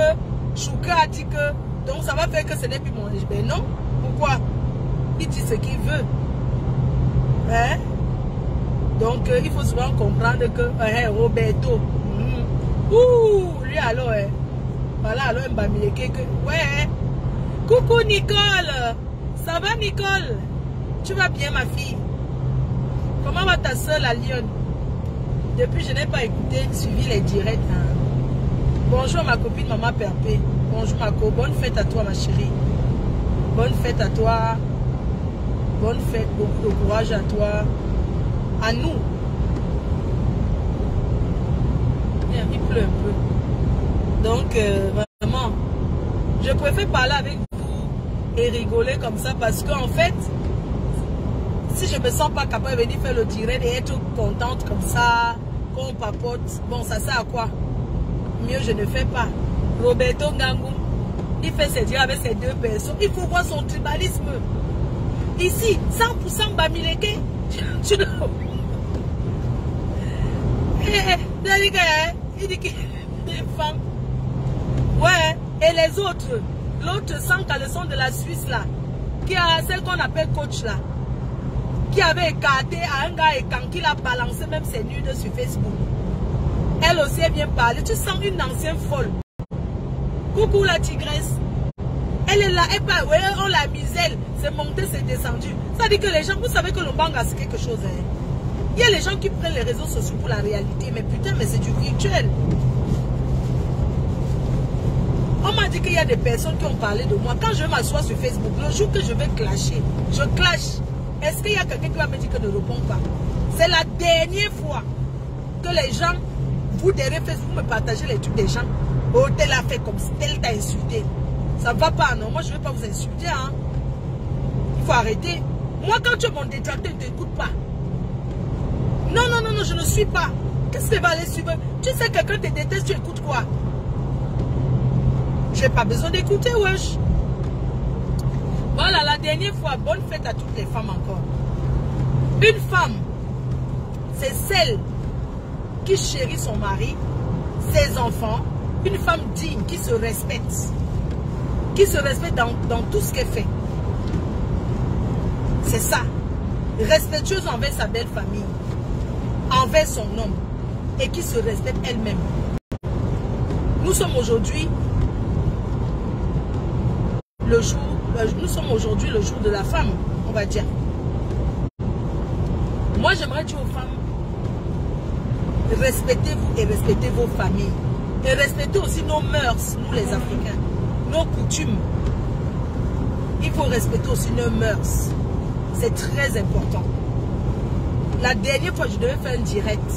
Chouka a dit que, donc ça va faire que ce n'est plus mon âge. Ben non, pourquoi? Il dit ce qu'il veut. Hein? Donc il faut souvent comprendre que Roberto, lui alors, voilà, alors il m'a mis que, ouais, coucou Nicole, ça va Nicole? Tu vas bien ma fille? Comment va ta soeur la lionne? Depuis je n'ai pas écouté, suivi les directs. Hein. Bonjour ma copine Maman Perpé. Bonjour ma co, bonne fête à toi ma chérie. Bonne fête à toi. Bonne fête, beaucoup de courage à toi. À nous. Il pleut un peu. Donc vraiment, je préfère parler avec vous et rigoler comme ça parce qu'en fait, si je me sens pas capable de venir faire le direct et être contente comme ça, qu'on papote, bon ça sert à quoi? Mieux je ne fais pas. Roberto Ngangou, il fait ses directs avec ces deux personnes. Il faut voir son tribalisme. Ici, 100% Bamileke. Tu le... Il dit qu'il est femme. Ouais, et les autres, l'autre sans caleçon de la Suisse là, qui a celle qu'on appelle coach là, qui avait écarté à un gars et quand il a balancé même ses nudes sur Facebook. Elle aussi elle vient parler. Tu sens une ancienne folle. Coucou la tigresse. Elle est là, elle parle, ouais, on l'a mise elle. C'est monté, c'est descendu. Ça dit que les gens, vous savez que le banga c'est quelque chose. Hein. Il y a les gens qui prennent les réseaux sociaux pour la réalité. Mais putain, mais c'est du virtuel. On m'a dit qu'il y a des personnes qui ont parlé de moi. Quand je m'assois sur Facebook, le jour que je vais clasher, je clash. Est-ce qu'il y a quelqu'un qui va me dire que ne répond pas? C'est la dernière fois que les gens, vous derrière Facebook, me partagez les trucs des gens. Oh, tel a fait comme ça, tel t'a insulté. Ça ne va pas, non? Moi, je ne vais pas vous insulter. Hein. Il faut arrêter. Moi, quand tu es mon détracteur, je ne t'écoute pas. Non, non, non, non, je ne suis pas. Qu'est-ce que tu vas aller suivre? Tu sais, quelqu'un te déteste, tu écoutes quoi? Je n'ai pas besoin d'écouter, wesh. Voilà, la dernière fois, bonne fête à toutes les femmes encore. Une femme, c'est celle qui chérit son mari, ses enfants, une femme digne, qui se respecte. Qui se respecte dans tout ce qu'elle fait. C'est ça. Respectueuse envers sa belle famille, envers son homme, et qui se respecte elle-même. Nous sommes aujourd'hui le jour de la femme, on va dire. Moi, j'aimerais dire aux femmes, respectez-vous et respectez vos familles. Et respectez aussi nos mœurs, nous les Africains, nos coutumes. Il faut respecter aussi nos mœurs. C'est très important. La dernière fois, je devais faire un direct.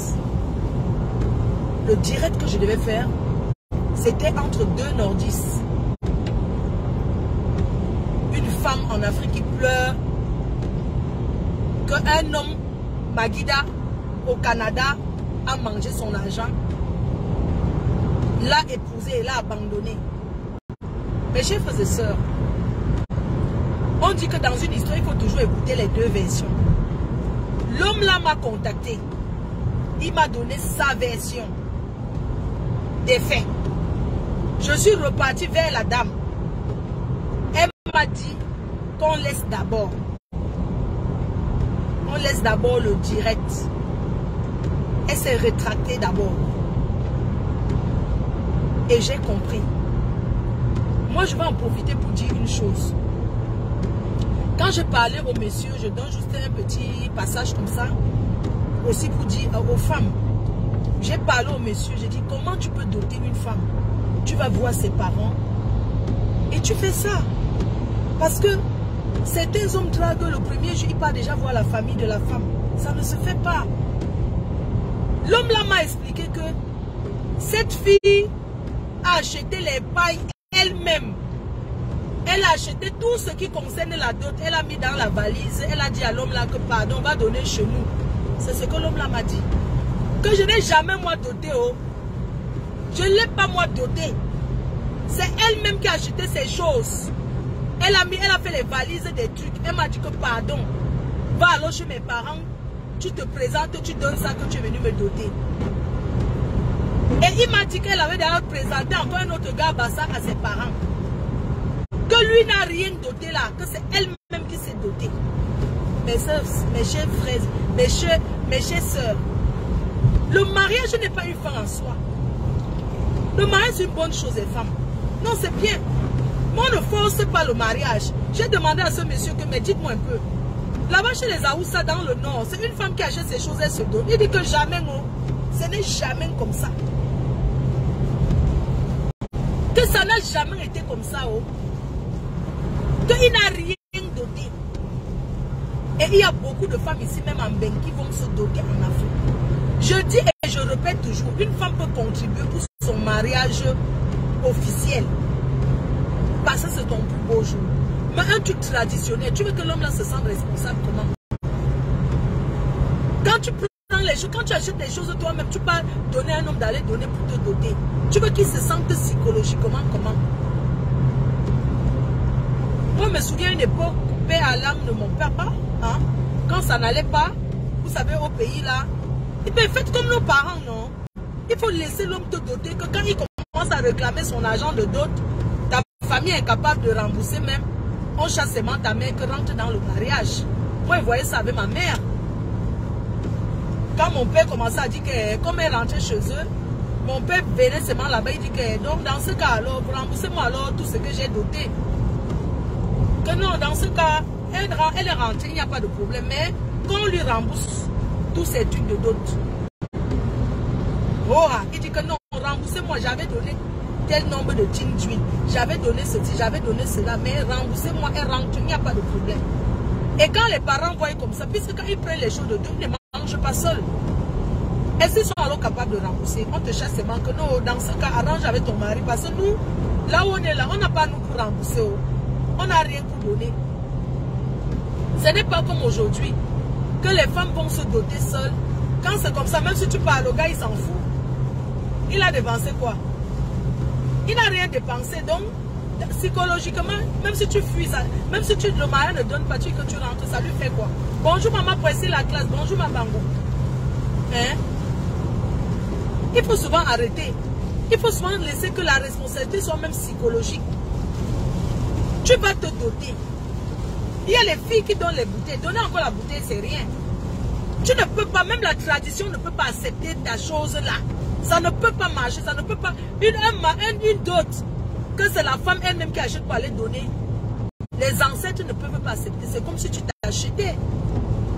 Le direct que je devais faire, c'était entre deux nordistes. Une femme en Afrique qui pleure qu'un homme, Magida, au Canada, a mangé son argent, l'a épousé et l'a abandonné. Mes chers frères et sœurs, on dit que dans une histoire, il faut toujours écouter les deux versions. L'homme là m'a contacté. Il m'a donné sa version des faits. Je suis reparti vers la dame. Elle m'a dit qu'on laisse d'abord. On laisse d'abord le direct. Elle s'est rétractée d'abord. Et j'ai compris. Moi, je vais en profiter pour dire une chose. Quand je parlais au monsieur, je donne juste un petit passage comme ça, aussi pour dire aux femmes. J'ai parlé au monsieur, j'ai dit, comment tu peux doter une femme? Tu vas voir ses parents et tu fais ça. Parce que certains hommes draguent le premier jour, ils partent déjà voir la famille de la femme. Ça ne se fait pas. L'homme là m'a expliqué que cette fille a acheté les pailles elle-même. Elle a acheté tout ce qui concerne la dot. Elle a mis dans la valise. Elle a dit à l'homme là que pardon, on va donner chez nous. C'est ce que l'homme là m'a dit. Que je n'ai jamais moi doté. Oh. Je ne l'ai pas moi doté. C'est elle-même qui a acheté ces choses. Elle a fait les valises des trucs. Elle m'a dit que pardon, va alors chez mes parents. tu te présentes, tu donnes ça que tu es venu me doter. Et il m'a dit qu'elle avait d'ailleurs présenté encore un autre gars Bassa à ses parents. Que lui n'a rien doté là, que c'est elle-même qui s'est dotée. Mes soeurs, mes chers frères, mes chères soeurs, le mariage n'est pas une fin en soi. Le mariage c'est une bonne chose les femmes. Non, c'est bien. Moi, on ne force pas le mariage. J'ai demandé à ce monsieur que, mais dites-moi un peu. Là-bas chez les Aoussa dans le nord, c'est une femme qui achète ses choses, elle se donne. Il dit que jamais, non. Ce n'est jamais comme ça. Que ça n'a jamais été comme ça, oh. Qu'il n'a rien doté. Et il y a beaucoup de femmes ici, même en Ben, qui vont se doter en Afrique. Je dis et je répète toujours, une femme peut contribuer pour son mariage officiel. Parce que c'est ton plus beau jour. Mais un truc traditionnel, tu veux que l'homme là se sente responsable comment? Quand tu prends les choses, quand tu achètes les choses toi-même, tu peux donner à un homme d'aller donner pour te doter. Tu veux qu'il se sente psychologiquement comment? Moi, je me souviens d'une époque, paix à l'âme de mon papa, hein, quand ça n'allait pas, vous savez, au pays là, et bien faites comme nos parents, non? Il faut laisser l'homme te doter, que quand il commence à réclamer son argent de dot, ta famille est incapable de rembourser même, on chasse seulement ta mère que rentre dans le mariage. Moi, je voyais ça avec ma mère. Quand mon père commençait à dire que, comme elle rentrait chez eux, mon père venait seulement là-bas, il dit que, donc dans ce cas alors, remboursez-moi alors tout ce que j'ai doté. Que non, dans ce cas, elle est rentrée, il n'y a pas de problème, mais qu'on lui rembourse tous ces trucs de dot. Oh, il dit que non, remboursez-moi, j'avais donné tel nombre de tines d'huile, j'avais donné ceci, j'avais donné cela, mais remboursez-moi, elle rentre, il n'y a pas de problème. Et quand les parents voient comme ça, puisque quand ils prennent les choses de deux, ils ne mangent pas seuls. Est-ce qu'ils sont alors capables de rembourser? On te chasse seulement que non, dans ce cas, arrange avec ton mari, parce que nous, là où on est là, on n'a pas nous pour rembourser. On n'a rien pour donner. Ce n'est pas comme aujourd'hui, que les femmes vont se doter seules. Quand c'est comme ça, même si tu parles au gars, il s'en fout. Il a dépensé quoi? Il n'a rien dépensé. Donc, psychologiquement, même si tu fuis, ça, même si le mari ne donne pas, que tu rentres, ça lui fait quoi? Bonjour maman, voici la classe. Bonjour ma bango. Hein? Il faut souvent arrêter. Il faut souvent laisser que la responsabilité soit même psychologique. Tu vas te doter. Il y a les filles qui donnent les bouteilles. Donner encore la bouteille, c'est rien. Tu ne peux pas, même la tradition ne peut pas accepter ta chose là. Ça ne peut pas marcher, ça ne peut pas. Une dot, que c'est la femme elle-même qui achète pour aller donner. Les ancêtres ne peuvent pas accepter. C'est comme si tu t'achetais.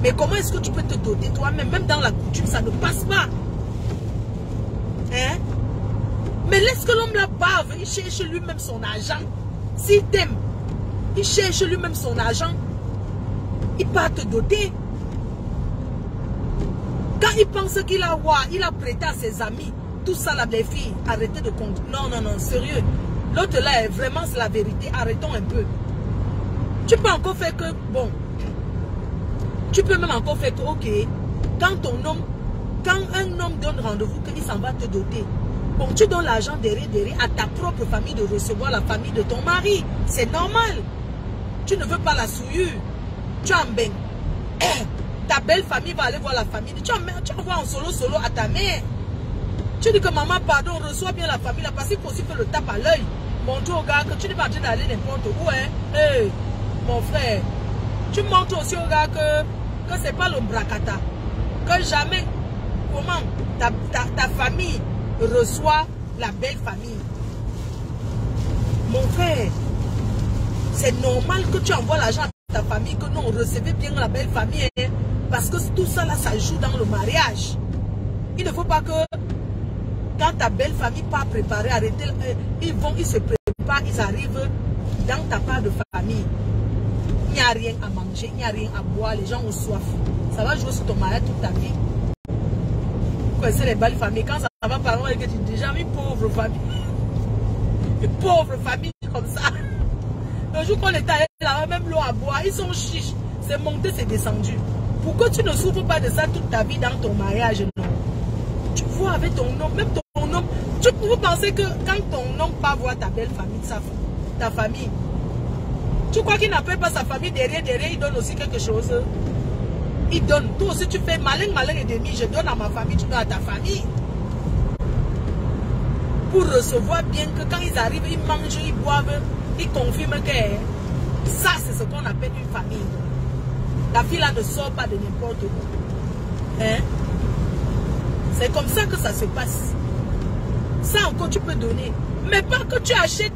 Mais comment est-ce que tu peux te doter toi-même? Même dans la coutume, ça ne passe pas. Hein? Mais laisse que l'homme là bave, il cherche lui-même son argent. S'il t'aime, il cherche lui-même son argent. Il part te doter. Quand il pense qu'il a prêté à ses amis, tout ça là, les filles, arrêtez de compter. Non, non, non, sérieux. L'autre là, vraiment, c'est la vérité. Arrêtons un peu. Tu peux encore faire que, bon, tu peux même encore faire que, ok, quand un homme donne rendez-vous, qu'il s'en va te doter. Bon, tu donnes l'argent derrière à ta propre famille de recevoir la famille de ton mari. C'est normal. Tu ne veux pas la souillure. Tu en baignes. Ta belle famille va aller voir la famille. Tu envoies en solo à ta mère. Tu dis que maman, pardon, reçois bien la famille là, parce qu'il faut aussi faire le tape à l'œil. Montre au gars que tu n'es pas en train d'aller n'importe où. Hein? Hey, mon frère, tu montres aussi au gars que c'est pas le bracata. Que jamais, comment ta famille reçoit la belle famille. Mon frère, c'est normal que tu envoies l'argent à ta famille, que non, recevez bien la belle famille. Hein? Parce que tout ça là, ça joue dans le mariage. Il ne faut pas que quand ta belle famille pas préparée, arrêtez, ils se préparent, ils arrivent dans ta part de famille. Il n'y a rien à manger, il n'y a rien à boire, les gens ont soif. Ça va jouer sur ton mariage toute ta vie. Vous connaissez les belles familles, quand ça va par exemple, tu dis déjà une pauvre famille. Une pauvre famille comme ça. Le jour qu'on était là, même l'eau à boire, ils sont chiches. C'est monté, c'est descendu. Pourquoi tu ne souffres pas de ça toute ta vie dans ton mariage? Non. Tu vois avec ton homme, même ton homme, tu peux penser que quand ton homme va voir ta belle famille, ta famille, tu crois qu'il n'appelle pas sa famille derrière, il donne aussi quelque chose? Ils donnent. Toi aussi, tu fais malin et demi. Je donne à ma famille, tu donnes à ta famille. Pour recevoir bien que quand ils arrivent, ils mangent, ils boivent, ils confirment que ça, c'est ce qu'on appelle une famille. La fille là ne sort pas de n'importe où. Hein? C'est comme ça que ça se passe. Ça encore, tu peux donner. Mais pas que tu achètes.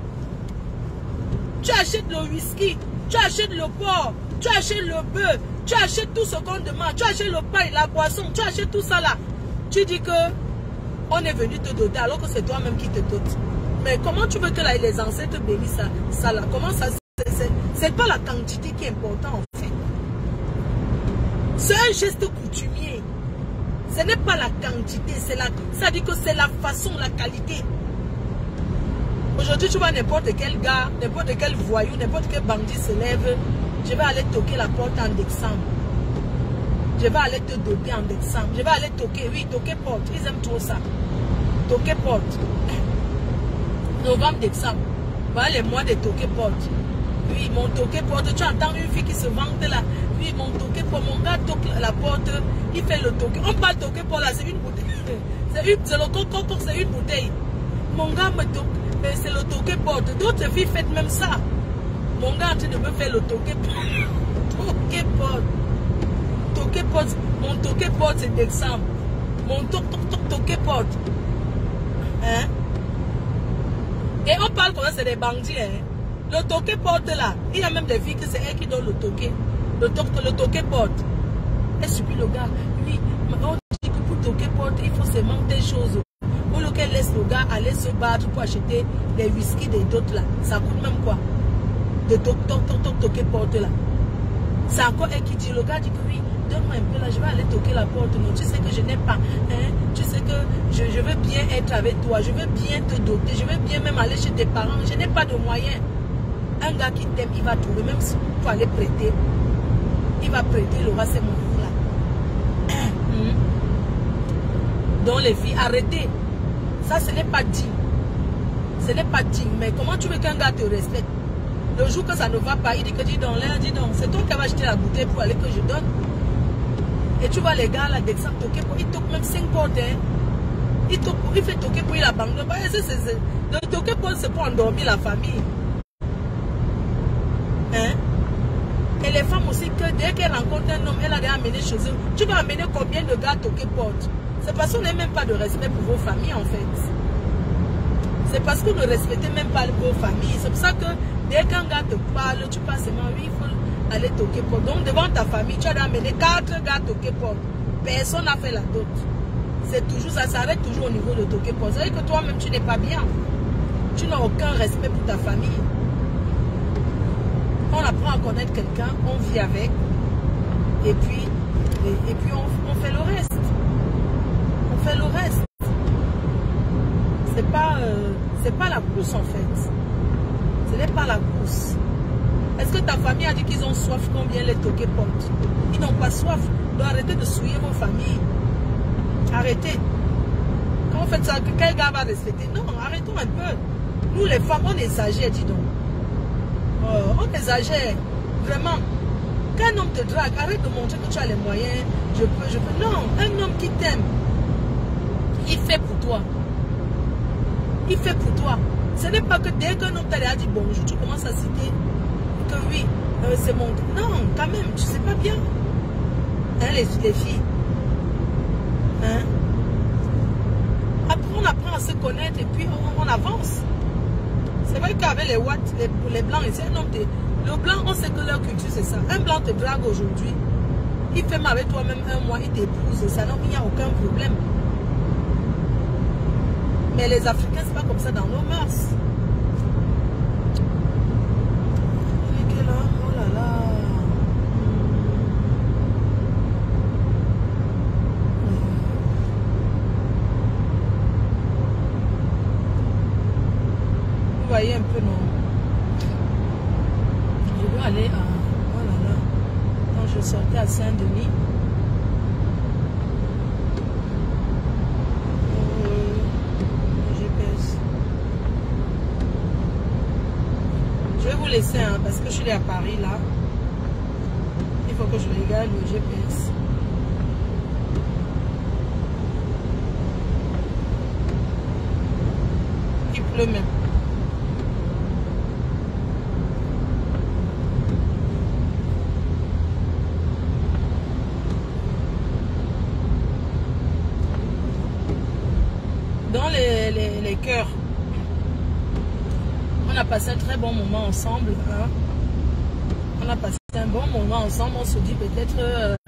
Tu achètes le whisky, tu achètes le porc, tu achètes le bœuf, tu achètes tout ce qu'on demande, tu achètes le pain, la boisson, tu achètes tout ça là. Tu dis que on est venu te doter alors que c'est toi-même qui te dote. Mais comment tu veux que là, les ancêtres bénissent ça là? Comment ça? C'est pas la quantité qui est importante en fait. C'est un geste coutumier. Ce n'est pas la quantité, ça dit que c'est la façon, la qualité. Aujourd'hui, tu vois n'importe quel gars, n'importe quel voyou, n'importe quel bandit se lève. Je vais aller toquer la porte en décembre. Je vais aller te doter en décembre. Je vais aller toquer, oui, toquer porte. Ils aiment trop ça. Toquer porte. Novembre, décembre. Voilà les mois de toquer porte. Oui, mon toquer porte. Tu entends une fille qui se vante là. Oui, mon toquer porte. Mon gars toque la porte. Il fait le toquer. On parle toquer porte là, c'est une bouteille. C'est le coco, c'est une bouteille. Mon gars me toque. C'est le toquer porte. D'autres filles font même ça. Mon gars en train de me faire le toquer porte. Toquer porte. Toquer porte. Mon toquer porte c'est décembre. Mon toquer porte. Hein? Et on parle comme ça, c'est des bandits. Hein? Le toquer porte là. Il y a même des filles que c'est elles qui donnent le toquer. Le toquer porte. Elle supplie le gars. Oui, on dit que pour toquer porte, il faut seulement des choses. Pour lequel laisse le gars aller se battre pour acheter des whisky des d'autres là. Ça coûte même quoi? De toquer porte là. C'est encore elle qui dit, le gars dit que oui, donne-moi un peu là, je vais aller toquer la porte. Non, tu sais que je n'ai pas. Hein? Tu sais que je veux bien être avec toi, je veux bien te doter, je veux bien même aller chez tes parents. Je n'ai pas de moyens. Un gars qui t'aime, il va trouver, même si tu aller prêter, il va prêter, il aura ces moyens là. Donc les filles, arrêtez. Ça, ce n'est pas digne. Ce n'est pas digne. Mais comment tu veux qu'un gars te respecte? Le jour que ça ne va pas, il dit que dis donc, là, dis donc, c'est toi qui vas acheter la bouteille pour aller que je donne. Et tu vois les gars là, d'exemple, ils toquent même 5 portes. Hein. Il fait toquer pour il abandonne. Le toquer pour c'est pour endormir la famille. Hein? Et les femmes aussi, que dès qu'elles rencontrent un homme, elle a déjà amené chez eux. Tu vas amener combien de gars toquer porte? C'est parce qu'on n'a même pas de respect pour vos familles en fait. C'est parce que vous ne respectez même pas vos familles. C'est pour ça que dès qu'un gars te parle, tu passes seulement, oui, il faut aller toquer porte. Donc devant ta famille, tu as amené 4 gars toquer porte. Personne n'a fait la dot. C'est toujours ça, s'arrête toujours au niveau de toquer porte. C'est-à-dire que toi-même, tu n'es pas bien. Tu n'as aucun respect pour ta famille. On apprend à connaître quelqu'un, on vit avec, et puis on fait le reste. On fait le reste. C'est pas la course en fait. Ce n'est pas la course. Est-ce que ta famille a dit qu'ils ont soif combien les toquer porte? Ils n'ont pas soif. Donc arrêtez de souiller vos familles. Arrêtez. Quand vous faites ça, quel gars va respecter? Non, arrêtons un peu. Nous les femmes, on exagère, dis donc. On exagère. Vraiment. Quand un homme te drague, arrête de montrer que tu as les moyens. Je peux. Non, un homme qui t'aime, il fait pour toi. Il fait pour toi. Ce n'est pas que dès qu'un homme t'a dit bonjour, tu commences à citer que oui, c'est mon... Non, quand même, tu sais pas bien. Hein, les filles. Hein? Après, on apprend à se connaître et puis on avance. C'est vrai qu'avec les watts, les blancs, un homme le blanc, on sait que leur culture, c'est ça. Un blanc te drague aujourd'hui. Il fait mal avec toi même un mois, il t'épouse. Ça, non, il n'y a aucun problème. Mais les Africains, c'est pas comme ça dans nos mœurs. Oh là là. Vous voyez un peu, non? Je dois aller à... Oh là là. Quand je sortais à Saint-Denis, je vais vous laisser, hein, parce que je suis à Paris là. Il faut que je regarde le GPS. Il pleut même. Dans les cœurs, on a passé un très bon moment ensemble. Hein? On a passé un bon moment ensemble. On se dit peut-être,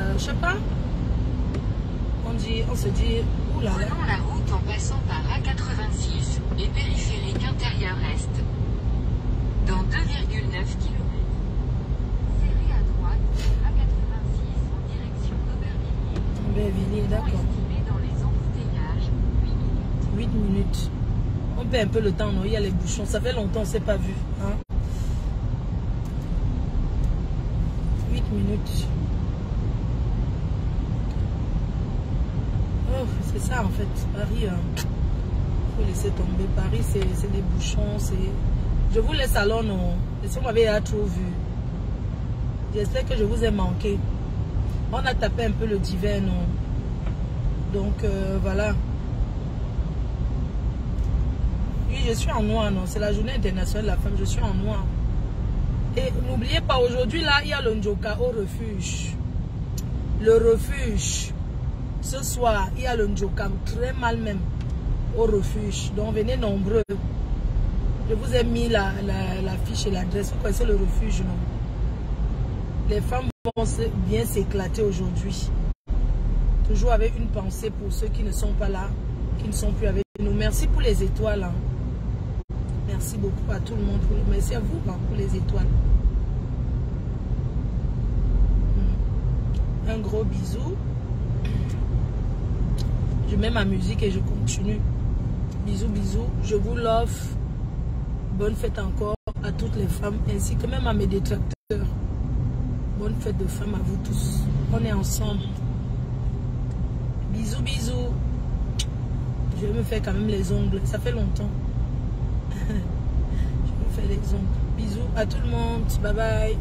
je sais pas. On se dit, oula. Prenons la route en passant par A86 et périphérique intérieur est. Dans 2,9 km. Serrez à droite A86 en direction d'Aubervilliers. Aubervilliers, d'accord. Estimé dans les embouteillages, 8 minutes. 8 minutes. On perd un peu le temps, non? Il y a les bouchons. Ça fait longtemps, on ne s'est pas vu. Hein? 8 minutes. Oh, c'est ça en fait. Paris, faut laisser tomber. Paris, c'est des bouchons. Je vous laisse alors, non? Et si vous m'avez trop vu, j'espère que je vous ai manqué. On a tapé un peu le divin, non? Donc, voilà. Oui, je suis en noir, non? C'est la journée internationale de la femme. Je suis en noir. Et n'oubliez pas, aujourd'hui, là, il y a le Njoka au refuge. Le refuge. Ce soir, il y a le Njoka, très mal même, au refuge. Donc, venez nombreux. Je vous ai mis la fiche et l'adresse. Vous connaissez le refuge, non? Les femmes vont bien s'éclater aujourd'hui. Toujours avec une pensée pour ceux qui ne sont pas là, qui ne sont plus avec nous. Merci pour les étoiles. Hein. Merci beaucoup à tout le monde. Merci à vous hein, pour les étoiles. Un gros bisou. Je mets ma musique et je continue. Bisous, bisous. Je vous l'offre. Bonne fête encore à toutes les femmes, ainsi que même à mes détracteurs. Bonne fête de femmes à vous tous. On est ensemble. Bisous, bisous. Je vais me faire quand même les ongles. Ça fait longtemps. Je vais me faire les ongles. Bisous à tout le monde. Bye bye.